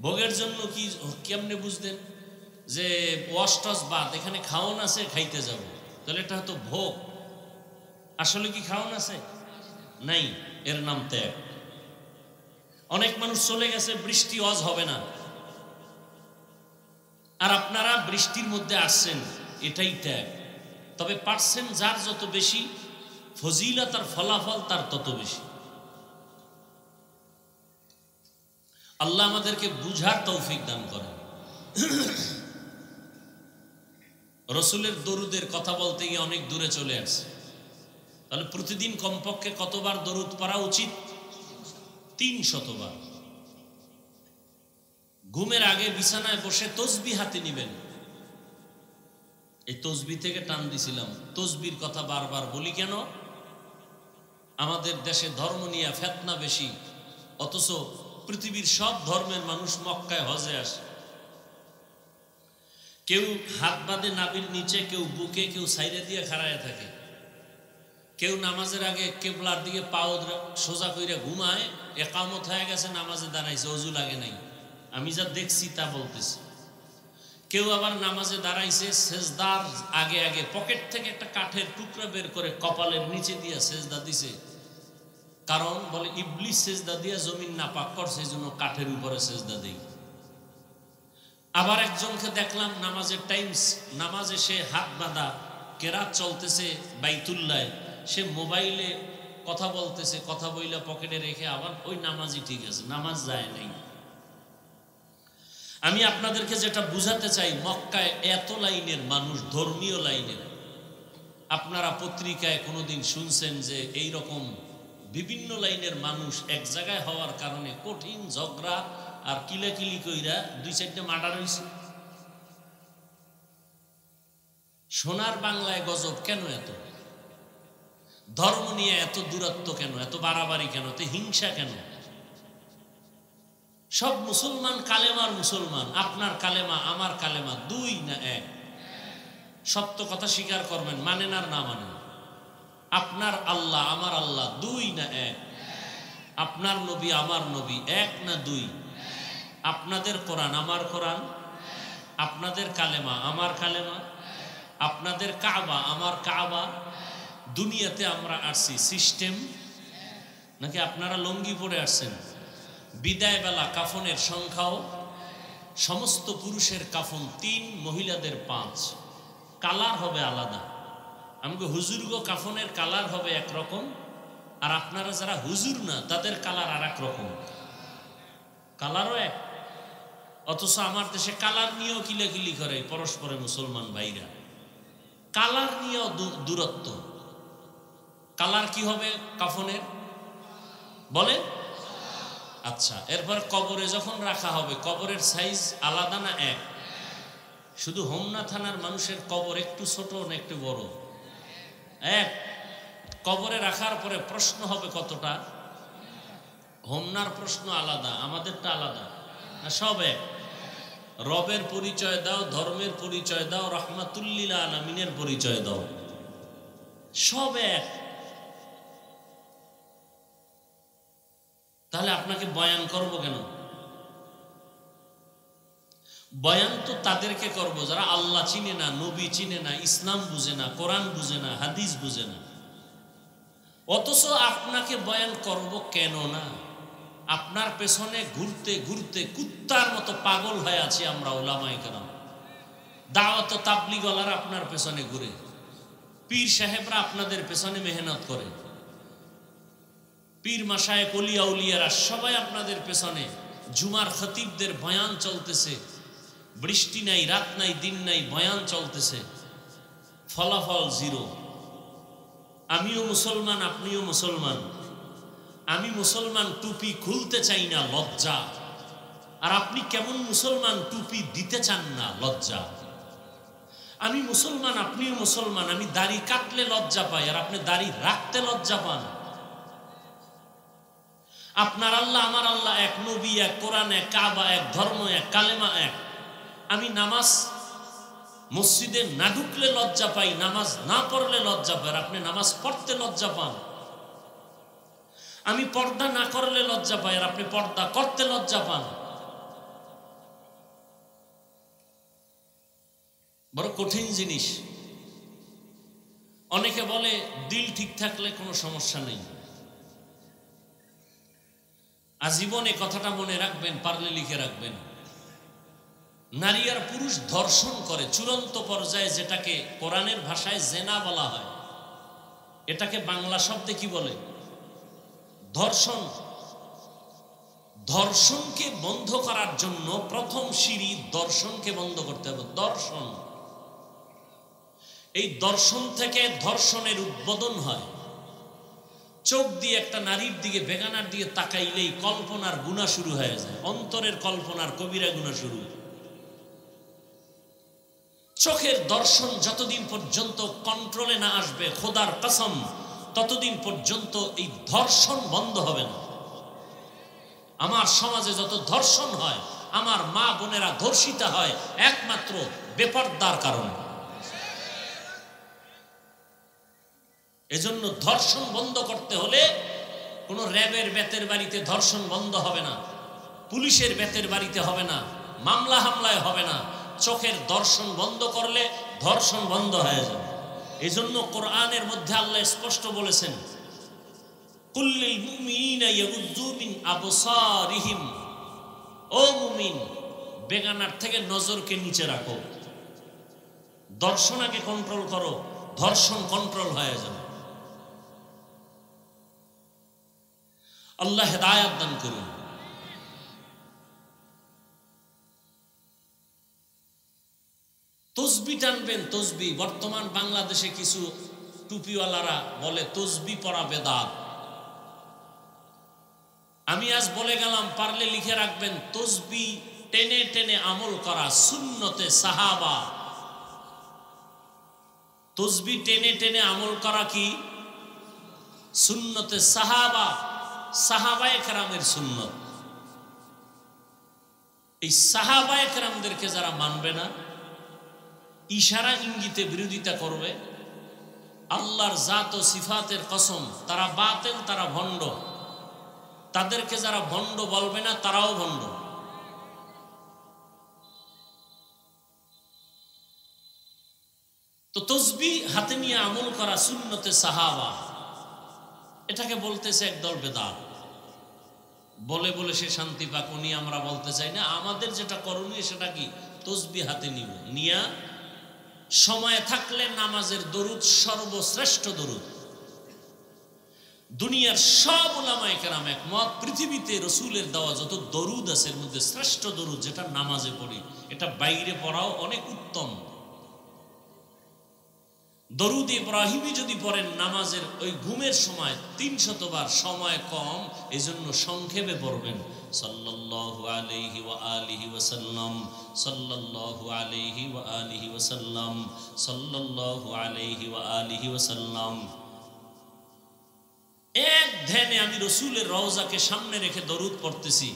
ভোগের জন্য কি কেমনে বুঝলেন যে ওয়াশ টস বাদ, এখানে খাওন আছে খাইতে যাব, তাহলে এটা হয়তো ভোগ। আসলে কি খাওন আছে? নাই, এর নাম ত্যাগ। অনেক মানুষ চলে গেছে, বৃষ্টি ওয়াজ হবে না, আর আপনারা বৃষ্টির মধ্যে আসছেন, এটাই ত্যাগ। তবে পারছেন যার যত বেশি ফজিলত আর ফলাফল তার তত বেশি। আল্লাহ আমাদেরকে বুঝার তৌফিক দান করেন। রসুলের দরুদের কথা বলতে গিয়ে অনেক দূরে চলে আসছে। তাহলে প্রতিদিন কমপক্ষে কতবার দরুদ পড়া উচিত? 300 বার। ঘুমের আগে বিছানায় বসে তসবিহ হাতে নিবেন। এই তসবিহ থেকে টান দিছিলাম, তসবির কথা বারবার বলি কেন? আমাদের দেশে ধর্ম নিয়ে ফিতনা বেশি, অথচ পৃথিবীর সব ধর্মের মানুষ মক্কায় হজে আসে। কেউ হাত বাঁধে নাভির নিচে, কেউ বুকে, কেউ সাইডে দিয়ে খাড়ায় থাকে, কেউ নামাজের আগে কেবলার দিকে পাও সোজা কইরা ঘুমায়, একামত হয়ে গেছে, নামাজে দাঁড়াইছে, অজু লাগে নাই। আমি যা দেখছি তা বলতেছি। কেউ আবার নামাজে দাঁড়াইছে, সেজদার আগে আগে পকেট থেকে একটা কাঠের টুকরা বের করে কপালের নিচে দিয়া সেজদা দিছে, কারণ বলে ইবলিস সেজদা দিয়া জমিন নাপাক করছে, এই জন্য কাঠের উপরে সেজদা দেই। আবার একজনকে দেখলাম নামাজের টাইমস, নামাজে সে হাত বাঁধা, কেরাত চলতেছে বাইতুল্লাহ, সে মোবাইলে কথা বলতেছে, কথা বইলা পকেটে রেখে আবার ওই নামাজই ঠিক আছে, নামাজ যায় নাই। আমি আপনাদেরকে যেটা বুঝাতে চাই, মক্কায় এত লাইনের মানুষ, ধর্মীয় লাইনের। আপনারা পত্রিকায় কোনোদিন শুনছেন যে এই রকম বিভিন্ন লাইনের মানুষ এক জায়গায় হওয়ার কারণে কঠিন ঝগড়া আর কিলাকিলি কইরা 2-4টা মার্ডার হয়েছে? সোনার বাংলায় গজব কেন এত? ধর্ম নিয়ে এত দূরত্ব কেন, এত বাড়াবাড়ি কেন, এত হিংসা কেন? সব মুসলমান কালেমার মুসলমান। আপনার কালেমা আমার কালেমা 2 না 1? সত্য কথা স্বীকার করবেন, মানেন আর না মানেন। আপনার আল্লাহ আমার আল্লাহ 2 না 1? আপনার নবী আমার নবী 1 না 2? আপনাদের কোরআন আমার কোরআন, আপনাদের কালেমা আমার কালেমা, আপনাদের কাবা আমার কাবা। দুনিয়াতে আমরা আসছি সিস্টেম, নাকি আপনারা লঙ্গি পরে আসছেন? বিদায় বেলা কাফনের সংখ্যাও, সমস্ত পুরুষের কাফন 3, মহিলাদের 5, কালার হবে আলাদা। আমাকে হুজুরগো কাফনের কালার হবে একরকম, আর আপনারা যারা হুজুর না তাদের কালার আর এক রকম, কালারও এক। অথচ আমার দেশে কালার নিয়েও কিলাকিলি করে পরস্পরে মুসলমান ভাইরা, কালার নিয়েও দূরত্ব। কালার কি হবে কাফনের বলে? আচ্ছা, এরপর কবরে যখন রাখা হবে, কবরের সাইজ আলাদা না 1? শুধু হোমনা থানার মানুষের কবর একটু ছোট না একটু বড়? এক। কবরে রাখার পরে প্রশ্ন হবে কতটা? হোমনার প্রশ্ন আলাদা, আমাদেরটা আলাদা না? সব এক। রবের পরিচয় দাও, ধর্মের পরিচয় দাও, রহমাতুল্লিল আলামিনের পরিচয় দাও, সব এক। তাহলে আপনাকে বয়ান করব কেন? বয়ান তো তাদেরকে করব যারা আল্লাহ চিনে না, নবী চিনে না, ইসলাম বুঝে না, কোরআন বুঝে না, হাদিস বুঝে না। অথচ আপনাকে বয়ান করব কেন না? আপনার পেছনে ঘুরতে ঘুরতে কুত্তার মতো পাগল হয়ে আছি আমরা উলামায়ে কেরাম। দাওয়াত ও তাবলীগওয়ালারা আপনার পেছনে ঘুরে, পীর সাহেবরা আপনাদের পেছনে মেহনত করে, পীর মাশায়েখ ওলিয়া উলিয়ারা সবাই আপনাদের পেছনে। জুমার খতিবদের বয়ান চলতেছে, বৃষ্টি নাই, রাত নাই, দিন নাই, বয়ান চলতেছে, ফলাফল জিরো। আমিও মুসলমান, আপনিও মুসলমান। আমি মুসলমান, টুপি খুলতে চাই না, লজ্জা। আর আপনি কেমন মুসলমান, টুপি দিতে চান না, লজ্জা। আমি মুসলমান, আপনিও মুসলমান। আমি দাড়ি কাটলে লজ্জা পাই, আর আপনি দাড়ি রাখতে লজ্জা পান। আপনার আল্লাহ আমার আল্লাহ এক, নবী এক, কোরআন এক, কাবা এক, ধর্ম এক, কালেমা এক। আমি নামাজ মসজিদে না ঢুকলে লজ্জা পাই, নামাজ না পড়লে লজ্জা পাই, আর আপনি নামাজ পড়তে লজ্জা পান। আমি পর্দা না করলে লজ্জা পাই, আর আপনি পর্দা করতে লজ্জা পান। বড় কঠিন জিনিস। অনেকে বলে দিল ঠিক থাকলে কোনো সমস্যা নেই। আজীবনে কথাটা মনে রাখবেন, পারলে লিখে রাখবেন। নারী আর পুরুষ ধর্ষণ করে চূড়ান্ত পর্যায়ে, যেটাকে কোরআনের ভাষায় জেনা বলা হয়, এটাকে বাংলা শব্দে কি বলে? ধর্ষণ। ধর্ষণকে বন্ধ করার জন্য প্রথম সিঁড়ি দর্শনকে বন্ধ করতে হবে। দর্শন, এই দর্শন থেকে ধর্ষণের উদ্বোধন হয়। চোখ দিয়ে একটা নারীর দিকে, বেগানার দিকে তাকাইলেই কল্পনার গুনাহ শুরু হয়ে যায়, অন্তরের কল্পনার কবিরা গুনাহ শুরু। চোখের দর্শন যতদিন পর্যন্ত কন্ট্রোলে না আসবে, খোদার কসম, ততদিন পর্যন্ত এই ধর্ষণ বন্ধ হবে না। আমার সমাজে যত ধর্ষণ হয়, আমার মা বোনেরা ধর্ষিতা হয় একমাত্র বেপরদার কারণে। এজন্য ধর্ষণ বন্ধ করতে হলে কোনো র্যাবের বেতের বাড়িতে ধর্ষণ বন্ধ হবে না, পুলিশের বেতের বাড়িতে হবে না, মামলা হামলায় হবে না। চোখের দর্শন বন্ধ করলে ধর্ষণ বন্ধ হয়ে যাবে। এজন্য কোরআনের মধ্যে আল্লাহ স্পষ্ট বলেছেন, কুল্লিল মুমিনিনা ইয়াগুয্যু মিন আবসারিহিম। ও মুমিন, বেগানার থেকে নজরকে নিচে রাখো, দর্শনাকে কন্ট্রোল করো, ধর্ষণ কন্ট্রোল হয়ে যাবে। আল্লাহ হেদায়েত দান করুন। তসবি টানবেন, তসবি। বর্তমান বাংলাদেশে কিছু টুপিওয়ালারা বলে তসবি পড়া বেদাত। আমি আজ বলে গেলাম, পারলে লিখে রাখবেন, তসবি টেনে টেনে আমল করা সুন্নতে সাহাবা। তসবি টেনে টেনে আমল করা কি? সুন্নতে সাহাবা, সাহাবায়ে কেরামের সুন্নত। এই সাহাবায়ে কেরামদেরকে যারা মানবে না, ইশারা ইঙ্গিতে বিরোধিতা করবে, আল্লাহর জাত ও সিফাতের কসম, তারা বাতিল, তারা ভণ্ড। তাদেরকে যারা ভণ্ড বলবে না, তারাও ভণ্ড। তো তসবি হাতে নিয়ে আমল করা সুন্নতে সাহাবা, এটাকে বলতেছে একদল বেদাত। বলে বলে সে শান্তি পাক, উনি আমরা বলতে চাই না। আমাদের যেটা করণীয় সেটা কি? তসবি হাতে নিব, নিয়া সময় থাকলে নামাজের দরুদ, সর্বশ্রেষ্ঠ দরুদ। দুনিয়ার সব উলামায়ে কেরাম একমত, পৃথিবীতে রসুলের দেওয়া যত দরুদ আছে এর মধ্যে শ্রেষ্ঠ দরুদ যেটা নামাজে পড়ি, এটা বাইরে পড়াও অনেক উত্তম। দরুদ ইব্রাহিমি যদি পড়েন নামাজের ওই ঘুমের সময় 300 বার, সময় কম এজন্য সংক্ষেপে পড়বেন। সাল্লাল্লাহু আলাইহি ওয়া আলিহি ওয়াসাল্লাম, সাল্লাল্লাহু আলাইহি ওয়া আলিহি ওয়াসাল্লাম, সাল্লাল্লাহু আলাইহি ওয়া আলিহি ওয়াসাল্লাম। এক ধ্যানে আমি রসুলের রওজাকে সামনে রেখে দরুদ পড়তেছি।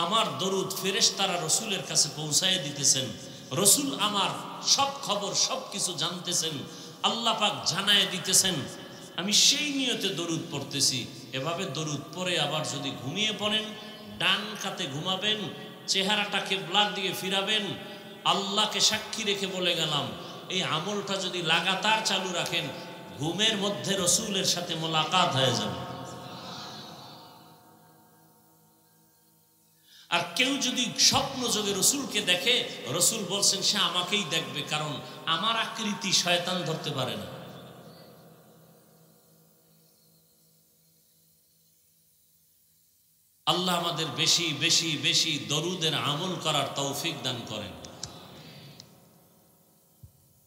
আমার দরুদ ফেরেশতারা রসুলের কাছে পৌঁছায় দিতেছেন। রসুল আমার সব খবর সব কিছু জানতেছেন, আল্লাহ পাক জানায় দিতেছেন। আমি সেই নিয়তে দরুদ পড়তেছি। এভাবে দরুদ পড়ে আবার যদি ঘুমিয়ে পড়েন, ডান কাতে ঘুমাবেন, চেহারাটা কিবলার দিকে ফিরাবেন। আল্লাহকে সাক্ষী রেখে বলে গেলাম, এই আমলটা যদি লাগাতার চালু রাখেন, ঘুমের মধ্যে রসুলের সাথে মোলাকাত হয়ে যাবে। আর কেউ যদি স্বপ্ন যোগে রসুলকে দেখে, রসুল বলছেন সে আমাকেই দেখবে, কারণ আমার আকৃতি শয়তান ধরতে পারে না। আল্লাহ আমাদের বেশি বেশি বেশি দরুদের আমল করার তৌফিক দান করেন।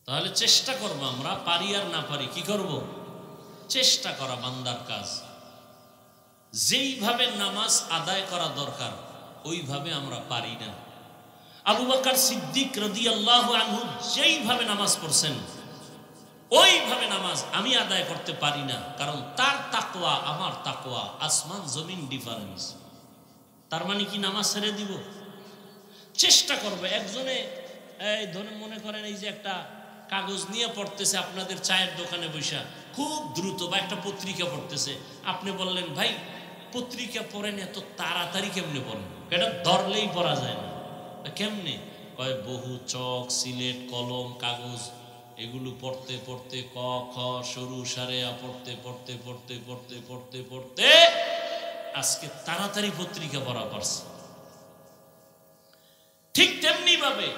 তাহলে চেষ্টা করবো, আমরা পারি আর না পারি কি করব? চেষ্টা করা বান্দার কাজ। যেইভাবে নামাজ আদায় করা দরকার ওইভাবে আমরা পারি না। আবু বকর সিদ্দিক রাদিয়াল্লাহু আনহু যেইভাবে নামাজ পড়ছেন ওইভাবে নামাজ আমি আদায় করতে পারি না, কারণ তার তাকওয়া আমার তাকওয়া আসমান জমিন ডিফারেন্স। তার মানে কি নামাজ ছেড়ে দিব? চেষ্টা করবে। একজনে এই ধরে মনে করেন এই যে একটা কাগজ নিয়ে পড়তেছে আপনাদের চায়ের দোকানে বসা, খুব দ্রুত, বা একটা পত্রিকা পড়তেছে, আপনি বললেন ভাই পত্রিকা পড়েন, এত তাড়াতাড়ি কেমনে পড়েন? এটা ধরলেই পড়া যায় না। কেমনে? কয় বহু চক সিলেট কলম কাগজ এগুলো পড়তে পড়তে ক খ সরু সারেয়া পড়তে পড়তে পড়তে পড়তে পড়তে পড়তে আজকে তাড়াতাড়ি পত্রিকা পড়া পারছে। ঠিক তেমনি ভাবে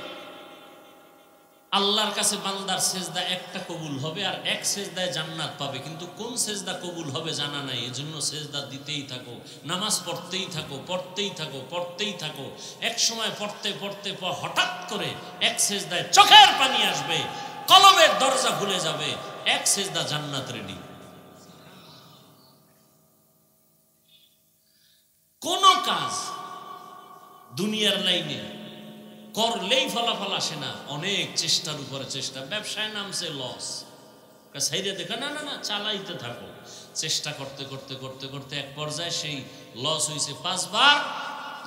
আল্লাহর কাছে বান্দার সেজদা একটা কবুল হবে আর এক সেজদায় জান্নাত পাবে, কিন্তু কোন সেজদা কবুল হবে জানা নাই। এজন্য সেজদা দিতেই থাকো, নামাজ পড়তেই থাকো, পড়তেই থাকো, পড়তেই থাকো। এক সময় পড়তে পড়তে হঠাৎ করে এক সেজদায় চোখের পানি আসবে, কলমের দরজা খুলে যাবে, এক সেজদা জান্নাত রেডি। কোন কাজ দুনিয়ার লাইনে করলেই ফলাফল আসে না, অনেক চেষ্টার উপরে চেষ্টা। ব্যবসায় নামছে লস, সাইডে দেখো না না না চালাইতে থাকো। চেষ্টা করতে করতে করতে করতে এক পর্যায়ে সেই লস হয়েছে 5 বার।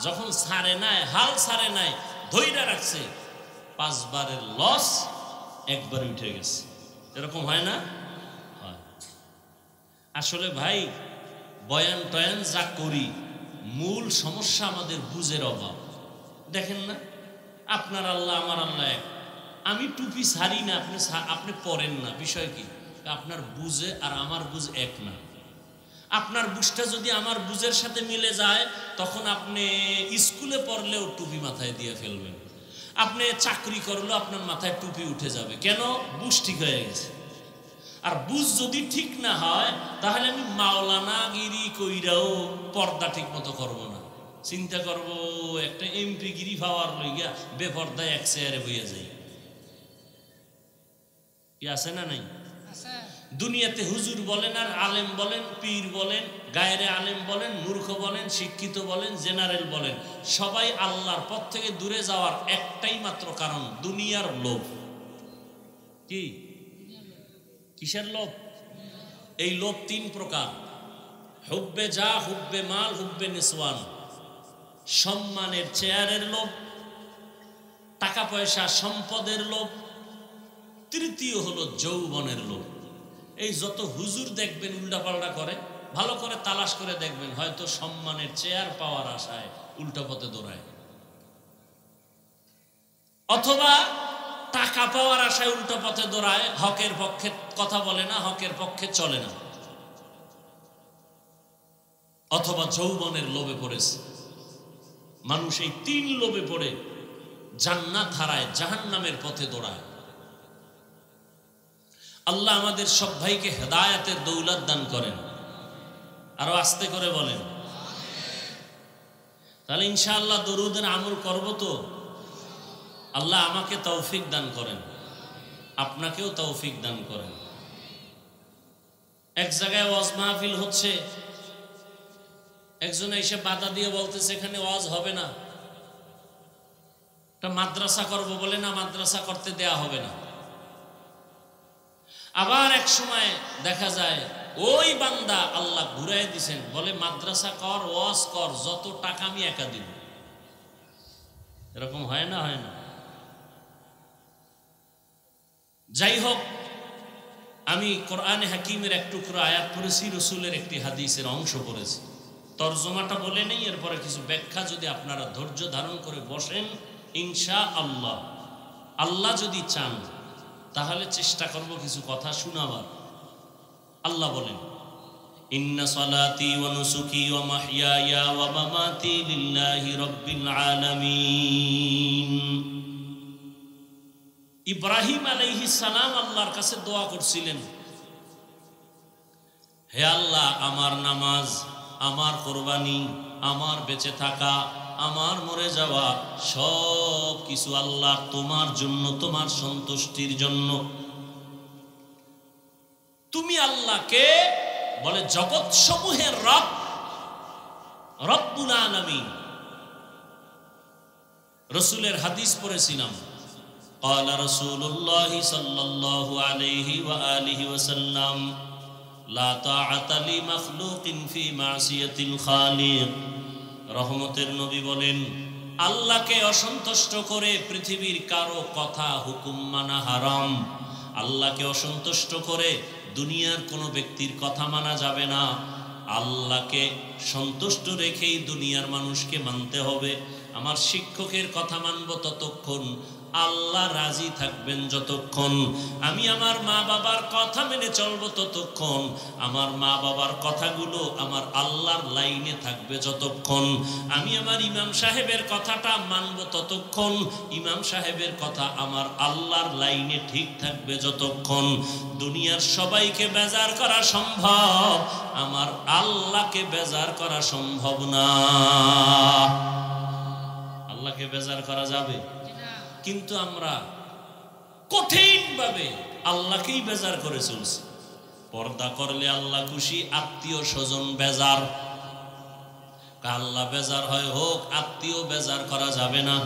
যখন ছাড়ে নাই, হাল ছাড়ে নাই, ধৈর্য রাখছে, 5 বারের লস একবার উঠে গেছে। এরকম হয় না? হয়। আসলে ভাই বয়ান টয়ান যা করি, মূল সমস্যা আমাদের বুঝের অভাব। দেখেন না, আপনার আল্লাহ আমার আল্লাহ এক। আমি টুপি ছাড়ি না, আপনি পরেন না, বিষয় কি? আপনার বুঝে আর আমার বুঝ এক না। আপনার বুঝটা যদি আমার বুঝের সাথে মিলে যায়, তখন আপনি স্কুলে পড়লেও টুপি মাথায় দিয়ে ফেলবেন। আপনি চাকরি করলেও আপনার মাথায় টুপি উঠে যাবে। কেন? বুঝ ঠিক হয়ে গেছে। আর বুঝ যদি ঠিক না হয়, তাহলে আমি মাওলানা গিরি কইরাও পর্দা ঠিক মতো করবো না। চিন্তা করব একটা এমপি গিরি পাওয়ার লইয়া বেপর্দায় এক চেয়ারে বইয়া যাই। কি আছে না নাই? দুনিয়াতে হুজুর বলেন আর আলেম বলেন, পীর বলেন, গায়রে আলেম বলেন, মূর্খ বলেন, শিক্ষিত বলেন, জেনারেল বলেন, সবাই আল্লাহর পথ থেকে দূরে যাওয়ার একটাই মাত্র কারণ, দুনিয়ার লোভ। কি? কিসের লোভ? এই লোভ 3 প্রকার। হুব্বে যা, হুব্বে মাল, হুব্বে নিসওয়ান। সম্মানের চেয়ারের লোভ, টাকা পয়সা সম্পদের লোভ, তৃতীয় হলো যৌবনের লোভ। এই যত হুজুর দেখবেন উল্টাপাল্টা করে, ভালো করে তালাশ করে দেখবেন, হয়তো সম্মানের চেয়ার পাওয়ার আশায় উল্টা পথে দৌড়ায়, অথবা টাকা পাওয়ার আশায় উল্টা পথে দৌড়ায়, হকের পক্ষে কথা বলে না, হকের পক্ষে চলে না, অথবা যৌবনের লোভে পড়েছে। মানুষ এই 3 লোভে পড়ে জান্নাত হারায়, জাহান্নামের পথে দৌড়ায়। আল্লাহ আমাদের সব ভাইকে হেদায়েতের দৌলত দান করেন। আরো আস্তে করে বলেন। তাহলে ইনশাআল্লাহ দরুদের আমল করব তো। আল্লাহ আমাকে তৌফিক দান করেন, আপনাকেও তৌফিক দান করেন। এক জায়গায় ওয়াজ মাহফিল হচ্ছে, একজন এসে বাধা দিয়ে বলতেছে এখানে ওয়াজ হবে না, একটা মাদ্রাসা করব বলে, না মাদ্রাসা করতে দেয়া হবে না। আবার এক সময় দেখা যায় ওই বান্দা আল্লাহ ঘুরাই দিছেন, বলে মাদ্রাসা কর, ওয়াজ কর, যত টাকা আমি একা দিব। এরকম হয় না? হয় না? যাই হোক, আমি কোরআনে হাকিমের এক টুকরো আয়াত পড়েছি, রসুলের একটি হাদিসের অংশ পড়েছি। তর্জমাটা বলে নেই, এরপরে কিছু ব্যাখ্যা যদি আপনারা ধৈর্য ধারণ করে বসেন, ইনশাআল্লাহ আল্লাহ যদি চান তাহলে চেষ্টা করব কিছু কথা শোনাবার। আল্লাহ বলেন, ইন্না সালাতি ওয়া নুসুকি ওয়া মাহইয়ায়া ওয়া মামাতি লিল্লাহি রাব্বিল আলামিন। ইব্রাহিম আলাইহিস সালাম আল্লাহর কাছে দোয়া করছিলেন, হে আল্লাহ, আমার নামাজ, আমার কোরবানি, আমার বেঁচে থাকা, আমার মরে যাওয়া, সব কিছু আল্লাহ তোমার জন্য, তোমার সন্তুষ্টির জন্য। তুমি আল্লাহকে বলে জগৎ সমূহের রব, রব্বুল আলামিন। রসুলের হাদিস পড়েছিলাম, قال رسول الله صلى الله عليه وآله وسلم لا طاعة لمخلوق في معصية الخالق। রহমতের নবী বলেন, আল্লাহকে অসন্তুষ্ট করে পৃথিবীর কারো কথা হুকুম মানা হারাম। আল্লাহকে অসন্তুষ্ট করে দুনিয়ার কোনো ব্যক্তির কথা মানা যাবে না। আল্লাহকে সন্তুষ্ট রেখেই দুনিয়ার মানুষকে মানতে হবে। আমার শিক্ষকের কথা মানব ততক্ষণ, আল্লাহ রাজি থাকবেন যতক্ষণ। আমি আমার মা বাবার কথা মেনে চলবো ততক্ষণ, আমার মা বাবার কথাগুলো আমার আল্লাহর লাইনে থাকবে যতক্ষণ। আমি আমার ইমাম সাহেবের কথাটা মানব ততক্ষণ, ইমাম সাহেবের কথা আমার আল্লাহর লাইনে ঠিক থাকবে যতক্ষণ। দুনিয়ার সবাইকে বেজার করা সম্ভব, আমার আল্লাহকে বেজার করা সম্ভব না। আল্লাহকে বেজার করা যাবে? কিন্তু আমরা কঠিনভাবে আল্লাহকেই বেজার করে চলছি। পর্দা করলে আল্লাহ খুশি, আত্মীয় স্বজন বেজার। আল্লাহ বেজার হয় হোক, আত্মীয় বেজার করা যাবে না।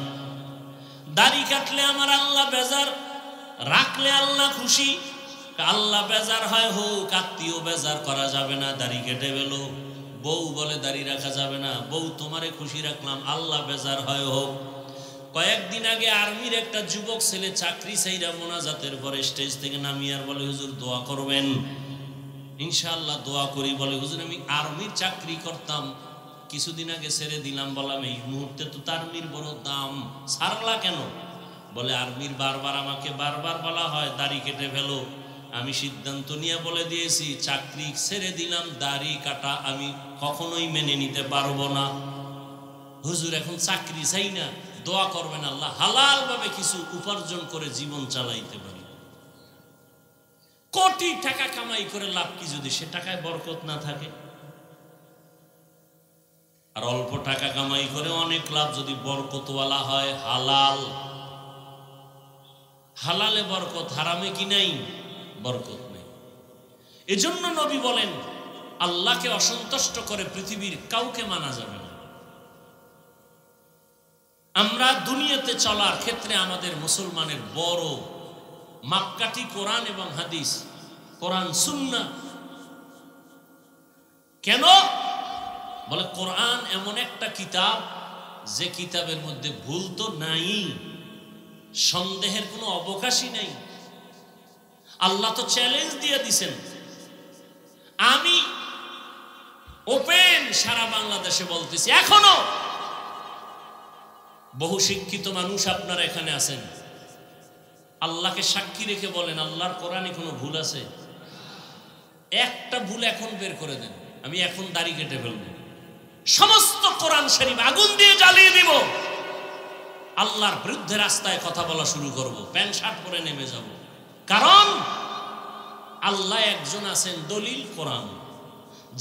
দাড়ি কাটলে আমার আল্লাহ বেজার, রাখলে আল্লাহ খুশি। আল্লাহ বেজার হয় হোক, আত্মীয় বেজার করা যাবে না। দাড়ি কেটে গেল, বউ বলে দাড়ি রাখা যাবে না, বউ তোমারে খুশি রাখলাম, আল্লাহ বেজার হয় হোক। কয়েকদিন আগে আর্মির একটা যুবক ছেলে চাকরি চাইরা মোনাজাতের পরে স্টেজ থেকে নামিয়ে আর বলে, হুজুর দোয়া করবেন। ইনশাআল্লাহ দোয়া করি। বলে, হুজুর আমি আর্মির চাকরি করতাম, কিছুদিন আগে ছেড়ে দিলাম। বললাম, এই মুহূর্তে তো আর্মির বড় দাম, ছাড়লা কেন? বলে, আর্মির বারবার আমাকে বারবার বলা হয় দাড়ি কেটে ফেলো। আমি সিদ্ধান্ত নিয়ে বলে দিয়েছি, চাকরি ছেড়ে দিলাম, দাড়ি কাটা আমি কখনোই মেনে নিতে পারবো না। হুজুর এখন চাকরি চাই না, দোয়া করবেন আল্লাহ হালাল ভাবে কিছু উপার্জন করে জীবন চালাইতে পারি। কোটি টাকা কামাই করে লাভ কি যদি সে টাকায় বরকত না থাকে? আর অল্প টাকা কামাই করে অনেক লাভ যদি বরকতওয়ালা হয়, হালাল, হালালে বরকত, হারামে কি নাই? বরকত নেই। এজন্য নবী বলেন, আল্লাহকে অসন্তুষ্ট করে পৃথিবীর কাউকে মানা যাবে না। আমরা দুনিয়াতে চলার ক্ষেত্রে আমাদের মুসলমানের বড় মাপকাঠি কোরআন এবং হাদিস, কোরআন সুন্নাহ। কেন? বলে, কোরআন এমন একটা কিতাব যে কিতাবের মধ্যে ভুল তো নাই, সন্দেহের কোনো অবকাশই নাই। আল্লাহ তো চ্যালেঞ্জ দিয়ে দিছেন। আমি ওপেন সারা বাংলাদেশে বলতেছি, এখনো বহু শিক্ষিত মানুষ আপনারা এখানে আছেন, আল্লাহকে সাক্ষী রেখে বলেন, আল্লাহর কোরআনে কোনো ভুল আছে? একটা ভুল এখন বের করে দেন, আমি এখন দাড়ি কেটে ফেলব, সমস্ত কোরআন শরীফ আগুন দিয়ে জ্বালিয়ে দিব, আল্লাহর বিরুদ্ধে রাস্তায় কথা বলা শুরু করব, প্যান্ট শার্ট পরে নেমে যাব। কারণ আল্লাহ একজন আছেন, দলিল কোরআন।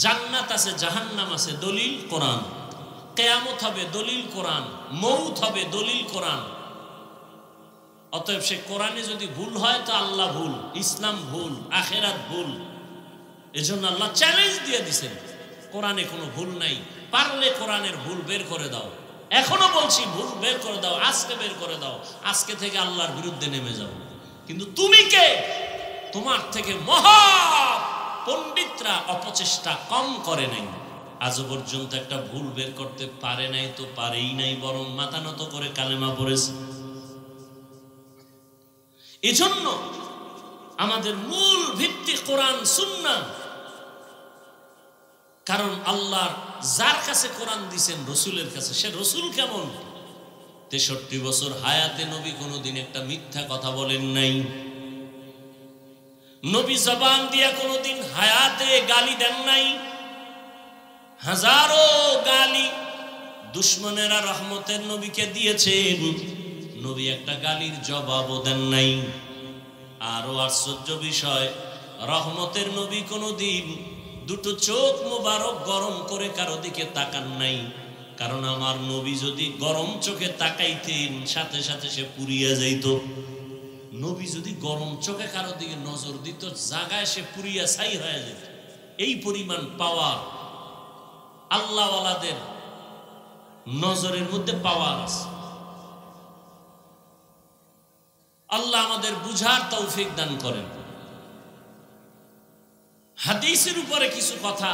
জান্নাত আছে, জাহান্নাম আছে, দলিল কোরআন। কিয়ামত হবে, দলিল কোরআন। মৌত হবে, দলিল কোরআন। অতএব সে কোরআনে যদি ভুল হয় তো আল্লাহ ভুল, ইসলাম ভুল, আখেরাত ভুল। এজন্য আল্লাহ চ্যালেঞ্জ দিয়ে দিয়েছেন, কোরআনে কোনো ভুল নাই, পারলে কোরআনের ভুল বের করে দাও। এখনো বলছি, ভুল বের করে দাও, আজকে বের করে দাও, আজকে থেকে আল্লাহর বিরুদ্ধে নেমে যাও। কিন্তু তুমি কে? তোমার থেকে মহা পণ্ডিতরা অপচেষ্টা কম করে নাই, আজও পর্যন্ত একটা ভুল বের করতে পারে নাই, তো পারেই নাই, বরং মাথা নত করে কালেমা পড়েছে। এজন্য আমাদের মূল ভিত্তি কোরআন সুন্নাহ। কারণ আল্লাহ যার কাছে কোরআন দিয়েছেন, রসুলের কাছে, সে রসুল কেমন? 63 বছর হায়াতে নবী কোনোদিন একটা মিথ্যা কথা বলেন নাই। নবী জবান দিয়া কোনোদিন হায়াতে গালি দেন নাই। হাজারো গালি দুশ্মনেরা রহমতের নবীকে দিয়েছেন, নবী একটা গালির জবাবও দেন নাই। আরো আশ্চর্য বিষয়, রহমতের নবী কোনোদিন দুটো চোখ মোবারক গরম করে কারো দিকে তাকান নাই। কারণ আমার নবী যদি গরম চোখে তাকাইতেন, সাথে সাথে সে পুড়িয়া যাইত। নবী যদি গরম চোখে কারো দিকে নজর দিত, জায়গায় সে পুড়িয়া ছাই হয়ে যেত। এই পরিমাণ পাওয়ার আল্লাহওয়ালাদের নজরের মধ্যে পাওয়ার আছে। আল্লাহ আমাদের বুঝার তৌফিক দান করেন। হাদিসের উপরে কিছু কথা,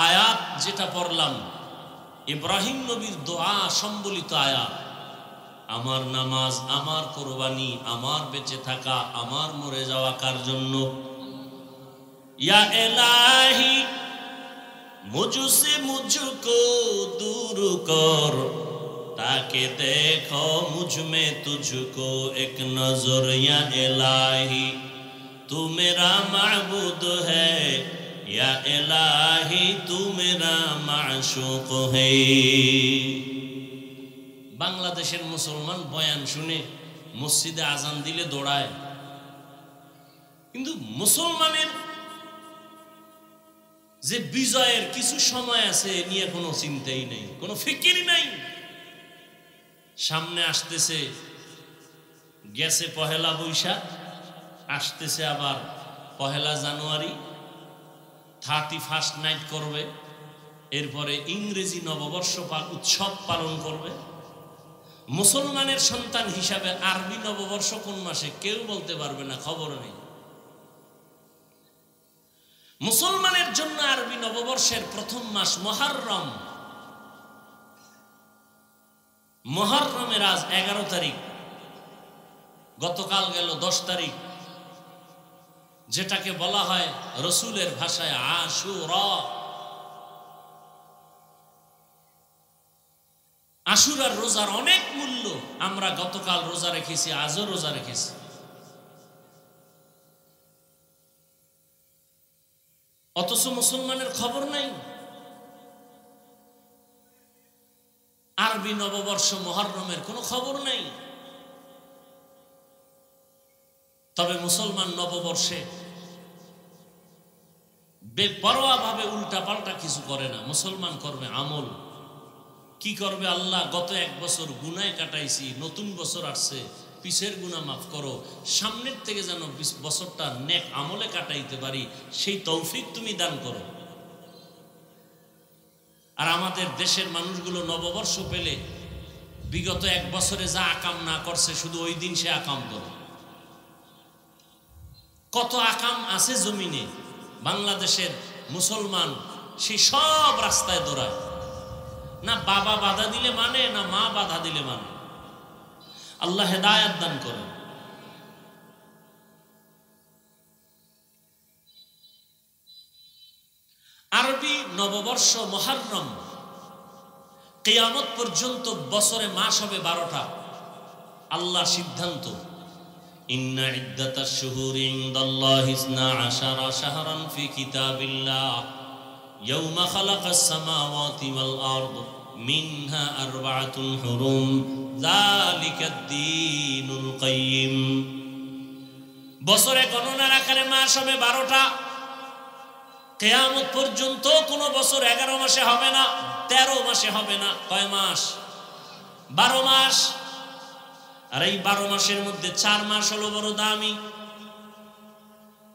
আয়াত যেটা পড়লাম, ইব্রাহিম নবীর দোয়া সম্বলিত আয়াত। আমার নামাজ, আমার কোরবানি, আমার বেঁচে থাকা, আমার মরে যাওয়া কার জন্য? ইয়া ইলাহি মুঝসে মুঝকো দূর কর, তাকে দেখো মুঝ মে তুঝকো এক নজর। ইয়া ইলাহি तू मेरा माबूद है, या इलाही तू मेरा माशूक है। বাংলাদেশের মুসলমান বয়ান শুনে মসজিদে আজান দিলে দৌড়ায়, কিন্তু মুসলমানের যে বিজয়ের কিছু সময় আছে নিয়ে কোনো চিন্তাই নেই, কোনো ফিকির নাই। সামনে আসতেছে, গেছে পহেলা বৈশাখ, আসতেছে আবার 1 জানুয়ারি, 31st নাইট করবে, এরপরে ইংরেজি নববর্ষ উৎসব পালন করবে। মুসলমানের সন্তান হিসাবে আরবি নববর্ষ কোন মাসে কেউ বলতে পারবে না, খবর নেই। মুসলমানের জন্য আরবি নববর্ষের প্রথম মাস মুহররম। মুহররমের আজ 11 তারিখ, গতকাল গেল 10 তারিখ, যেটাকে বলা হয় রসুলের ভাষায় আশুরা। আশুরার রোজার অনেক মূল্য। আমরা গতকাল রোজা রেখেছি, আজও রোজা রেখেছি। অথচ মুসলমানের খবর নাই। আরবি নববর্ষ মুহররমের কোনো খবর নাই। তবে মুসলমান নববর্ষে বেপরোয়া ভাবে উল্টা পাল্টা কিছু করে না। মুসলমান করবে আমল। কি করবে? আল্লাহ, গত 1 বছর গুনায় কাটাইছি, নতুন বছর আসছে, পিছের গুনাহ মাফ করো, সামনের থেকে যেন বছরটা নেক আমলে কাটাইতে পারি, সেই তৌফিক তুমি দান করো। আর আমাদের দেশের মানুষগুলো নববর্ষ পেলে বিগত 1 বছরে যা আকাম না করছে, শুধু ওই দিন সে আকাম করে। কত আকাম আছে জমিনে, বাংলাদেশের মুসলমান সেই সব রাস্তায় দৌড়ায়। না বাবা বাধা দিলে মানে, না মা বাধা দিলে মানে। আল্লাহ হেদায়েত দান করেন। আরবি নববর্ষ মুহররম, কিয়ামত পর্যন্ত বছরে মাস হবে 12টা। আল্লাহ সিদ্ধান্ত, ইন্না ইদ্দাতাশ শুহুরি ইনদাল্লাহি 12 শাহরান ফি কিতাবিল্লাহ ইয়াওমা খালাকাস সামাওয়াতি ওয়াল আরদ মিনহা আরবাআতুন হুরুম যালিকাদ দীনুল কাইয়্যিম। বছরে গণনার আকারে মাস হবে 12টা। কিয়ামত পর্যন্ত কোন বছর 11 মাসে হবে না, 13 মাসে হবে না। কয় মাস? 12 মাস। আর এই 12 মাসের মধ্যে 4 মাস হলো বড় দামি।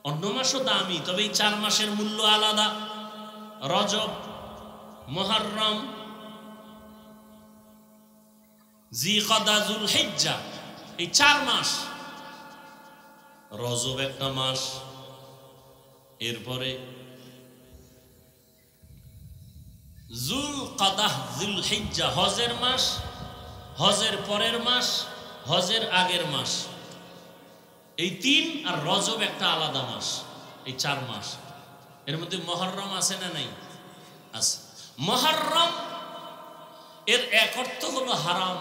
অন্য মাসও দামি, তবে এই 4 মাসের মূল্য আলাদা। রজব, মুহররম, জিলকদা, যুলহিজ্জা, এই 4 মাস। রজব একটা মাস, এরপরে যুলকদা, যুলহিজ্জা হজের মাস, হজের পরের মাস, হজের আগের মাস, এই 3, আর রজব একটা আলাদা মাস। এই 4 মাস। এর মধ্যে মুহররম আছে না নাই? আছে। মুহররম এর এক অর্থ হলো হারাম,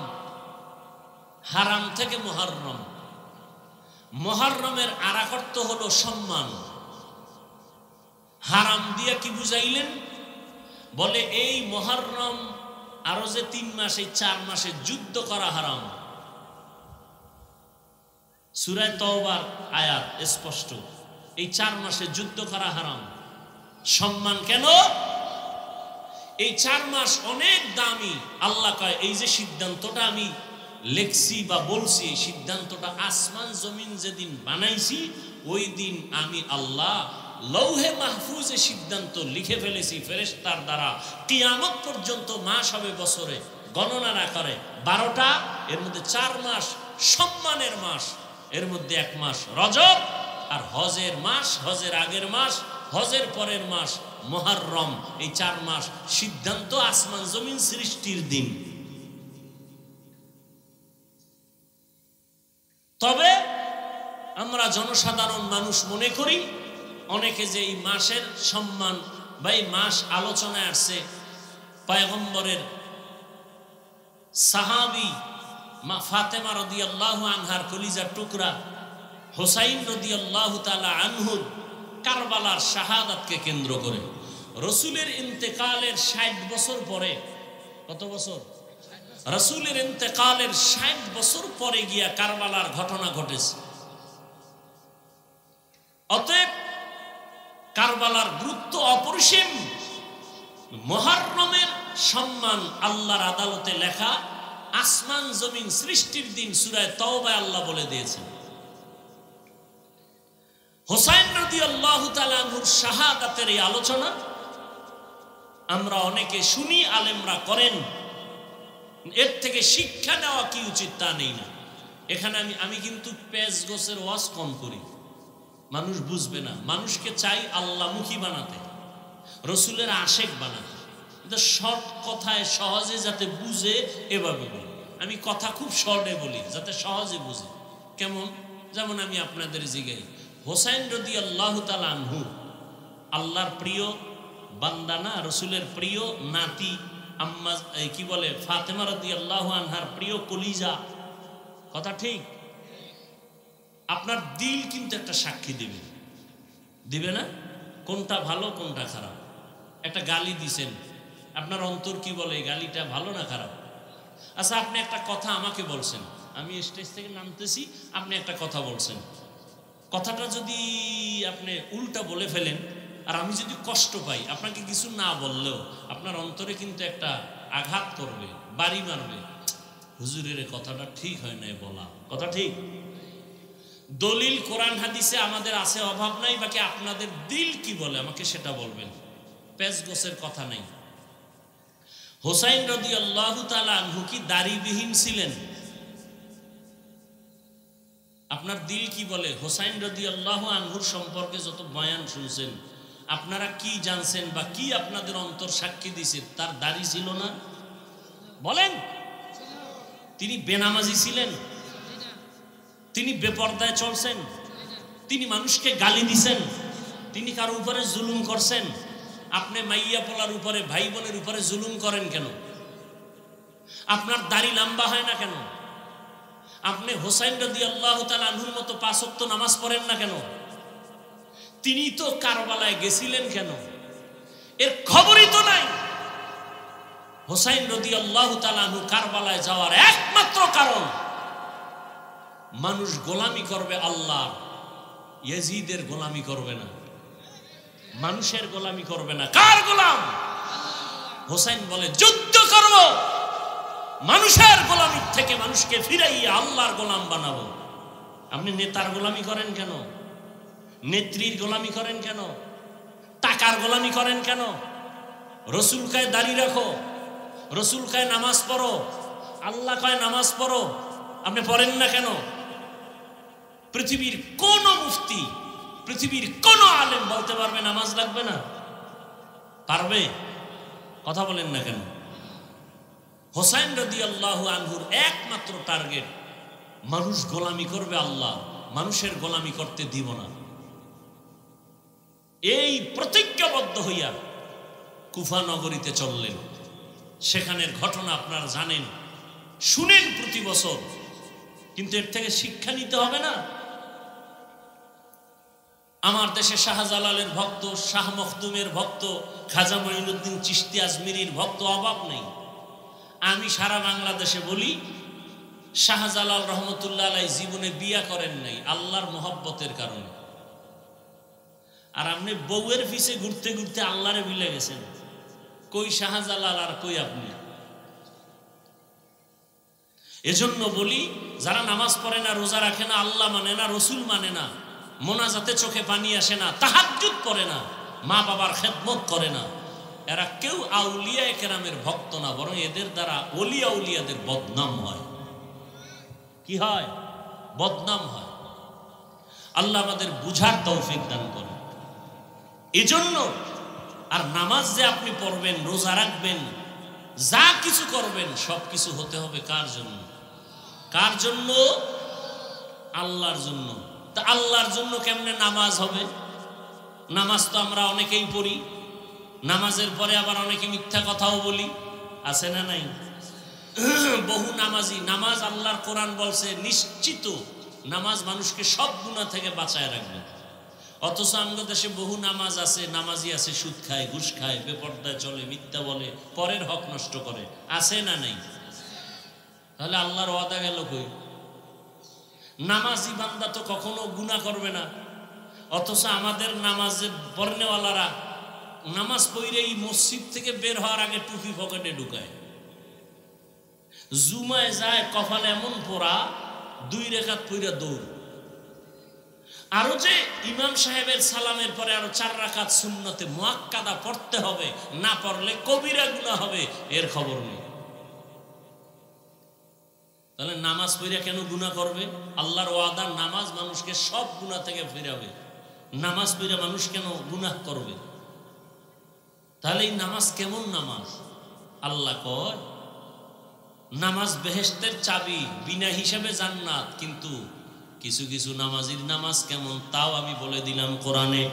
হারাম থেকে মুহররম। মুহররমের আর এক অর্থ হলো সম্মান। হারাম দিয়ে কি বুঝাইলেন? বলে এই মুহররম আরো যে 3 মাস, এই 4 মাসে যুদ্ধ করা হারাম। সূরা তাওবার আয়াত স্পষ্ট, এই 4 মাসে যুদ্ধ করা হারাম। সম্মান কেন? এই 4 মাস অনেক দামি। আল্লাহ কয় এই যে সিদ্ধান্তটা আমি লেখছি বা বলছি, এই সিদ্ধান্তটা আসমান জমিন যেদিন বানাইছি ওই দিন আমি আল্লাহ লৌহে মাহফুজে সিদ্ধান্ত লিখে ফেলেছি ফেরেশতার দ্বারা। কিয়ামত পর্যন্ত মাস হবে বছরে, গণনা না করে 12টা। এর মধ্যে 4 মাস সম্মানের মাস, এর মধ্যে 1 মাস রজব, আর হজের মাস, হজের আগের মাস, হজের পরের মাস মুহররম। এই 4 মাস সিদ্ধান্ত আসমান জমিন সৃষ্টির দিন। তবে আমরা জনসাধারণ মানুষ মনে করি অনেকে যে এই মাসের সম্মান বা এই মাস আলোচনায় আসছে, পয়গম্বরের সাহাবী মা ফাতেমা রাদিয়াল্লাহু আনহার কলিজার টুকরা হুসাইন রাদিয়াল্লাহু তাআলা আনহুর কারবালার শাহাদাতকে কেন্দ্র করে রাসূলের ইন্তেকালের 60 বছর পরে, কত বছর? রাসূলের ইন্তেকালের 60 বছর পরে গিয়া কারবালার ঘটনা ঘটেছে। অতএব কারবালার গুরুত্ব অপরিসীম। মুহররমের সম্মান আল্লাহর আদালতে লেখা, আসমান জমিন সৃষ্টির দিন সূরা তাওবায় আল্লাহ বলে দিয়েছেন। হুসাইন রাদিয়াল্লাহু তাআলা আনহুর শাহাদাতের এই আলোচনা আমরা অনেকে শুনি, আলেমরা করেন, এর থেকে শিক্ষা নেওয়া কি উচিত তা নেই না। এখানে আমি কিন্তু পেজ গোছের ওয়াজ কম করি, মানুষ বুঝবে না। মানুষকে চাই আল্লাহমুখী বানাতে, রসুলের আশেক বানাতে। কিন্তু শর্ট কথায় সহজে যাতে বুঝে এভাবে বলি। আমি কথা খুব শর্টে বলি যাতে সহজে বুঝে। কেমন? যেমন আমি আপনাদের জিগাই, হুসাইন রাদিয়াল্লাহু তাআলা আনহু আল্লাহর প্রিয় বান্দা না, রসুলের প্রিয় নাতি, আম্মা কি বলে ফাতেমা রাদিয়াল্লাহু আনহার প্রিয় কলিজা। কথা ঠিক? আপনার দিল কিন্তু একটা সাক্ষী দিবে, দিবে না? কোনটা ভালো কোনটা খারাপ। একটা গালি দিছেন, আপনার অন্তর কি বলে এই গালিটা ভালো না খারাপ? আচ্ছা, আপনি একটা কথা আমাকে বলছেন, আমি স্টেজ থেকে নামতেছি, আপনি একটা কথা বলছেন, কথাটা যদি আপনি উল্টা বলে ফেলেন আর আমি যদি কষ্ট পাই, আপনাকে কিছু না বললেও আপনার অন্তরে কিন্তু একটা আঘাত করবে, বাড়ি মারবে, হুজুরের কথাটা ঠিক হয় নাই বলা। কথা ঠিক? দলিল কোরআন হাদিসে আমাদের আছে, অভাব নাই, বাকি আপনাদের দিল কি বলে আমাকে সেটা বলবেন। পেজ গোছের কথা নেই। হুসাইন রাদিয়াল্লাহু তাআলা আনহু কি দাড়িবিহীন ছিলেন? আপনার দিল কি বলে? হুসাইন রাদিয়াল্লাহু আনহুর সম্পর্কে যত বয়ান শুনছেন, আপনারা কি জানছেন বা কি আপনাদের অন্তর সাক্ষী দিছে? তার দাড়ি ছিল না? বলেন। তিনি বেনামাজি ছিলেন? তিনি বেপরদায় চলছেন? তিনি মানুষকে গালি দিছেন? তিনি কারো উপরে জুলুম করছেন? আপনি মাইয়া পোলার উপরে, ভাই বোনের উপরে জুলুম করেন কেন? আপনার দাড়ি লম্বা হয় না কেন? আপনি হুসাইন রাদিয়াল্লাহু তাআলা আনহুর মতো 5 ওয়াক্ত নামাজ পড়েন না কেন? তিনি তো কারবালায় গেছিলেন কেন? এর খবরই তো নাই। হুসাইন রাদিয়াল্লাহু তাআলা আনহু কারবালায় যাওয়ার একমাত্র কারণ, মানুষ গোলামি করবে আল্লাহ, ইয়াজিদের গোলামি করবে না, মানুষের গোলামি করবে না। কার গোলাম? হুসাইন বলে যুদ্ধ করব, মানুষের গোলামির থেকে মানুষকে ফিরাইয়া আল্লাহর গোলাম বানাবো। আপনি নেতার গোলামি করেন কেন? নেত্রীর গোলামি করেন কেন? টাকার গোলামি করেন কেন? রসুল কয় দাড়ি রাখো, রসুল কয় নামাজ পড়ো, আল্লাহ কয় নামাজ পড়ো, আপনি পড়েন না কেন? পৃথিবীর কোন মুফতি, পৃথিবীর কোন আলেম বলতে পারবে নামাজ লাগবে না? পারবে? কথা বলেন না কেন? হোসাইন রাদিয়াল্লাহু আনহুর একমাত্র টার্গেট, মানুষ গোলামি করবে আল্লাহ, মানুষের গোলামি করতে দিব না। এই প্রতিজ্ঞাবদ্ধ হইয়া কুফা নগরীতে চললেন। সেখানের ঘটনা আপনারা জানেন, শুনেন প্রতি বছর, কিন্তু এর থেকে শিক্ষা নিতে হবে না? আমার দেশে শাহজালালের ভক্ত, শাহ মখদুমের ভক্ত, খাজা মঈনুদ্দিন চিশতি আজমিরির ভক্ত অভাব নেই। আমি সারা বাংলাদেশে বলি, শাহজালাল রহমতুল্লাহ আলাই জীবনে বিয়া করেন নাই আল্লাহর মোহব্বতের কারণে। আর আপনি বউয়ের পিছে ঘুরতে ঘুরতে আল্লাহরে ভুলে গেছেন। কই শাহজালাল আর কই আপনি? এজন্য বলি, যারা নামাজ পড়ে না, রোজা রাখে না, আল্লাহ মানে না, রসুল মানে না, মোনাজাতে চোখে পানি আসে না, তাহাজ্জুদ করে না, মা বাবার খেদমত করে না, এরা কেউ আউলিয়া কেরামের ভক্ত না, বরং এদের দ্বারা ওলিয়া উলিয়াদের বদনাম হয়। কি হয়? বদনাম হয়। আল্লাহ আমাদের বুঝার তৌফিক দান করে। এজন্য আর নামাজ যে আপনি পড়বেন, রোজা রাখবেন, যা কিছু করবেন, সব কিছু হতে হবে কার জন্য? কার জন্য? আল্লাহর জন্য। তা আল্লাহর জন্য কেমনে নামাজ হবে? নামাজ তো আমরা অনেকেই পড়ি, নামাজের পরে আবার অনেকে মিথ্যা কথাও বলি, আছে না নাই? বহু নামাজি, নামাজ আল্লাহর কোরআন বলছে নিশ্চিত নামাজ মানুষকে সব গুনাহ থেকে বাঁচায় রাখবে। অথচ আমাদের দেশে বহু নামাজ আছে, নামাজি আছে সুদ খায়, ঘুষ খায়, বেপরদায় চলে, মিথ্যা বলে, পরের হক নষ্ট করে, আছে না নাই? তাহলে আল্লাহর ওয়াদা গেল কই? নামাজি বান্দা তো কখনো গুনাহ করবে না, অথচ আমাদের নামাজে পড়নেওয়ালারা নামাজ পড়েই মসজিদ থেকে বের হওয়ার আগে টুপি পকেটে ঢুকায়, জুমায় যায় কপালে এমন পোড়া, 2 রাকাত পড়া দৌড়। আরো যে ইমাম সাহেবের সালামের পরে আরো 4 রাকাত সুন্নতে মুআক্কাদা পড়তে হবে, না পড়লে কবিরা গুনাহ হবে, এর খবর নেই। তাহলে নামাজ পড়া কেন গুনাহ করবে? আল্লাহর ওয়াদা নামাজ মানুষকে সব গুনাহ থেকে ফিরাবে। নামাজ পড়া মানুষ কেন গুনাহ করবে? তাহলে এই নামাজ কেমন নামাজ? আল্লাহ কয় নামাজ বেহেশতের চাবি, বিনা হিসাবে জান্নাত। কিন্তু কিছু কিছু নামাজির নামাজ কেমন তাও আমি বলে দিলাম কোরআনে।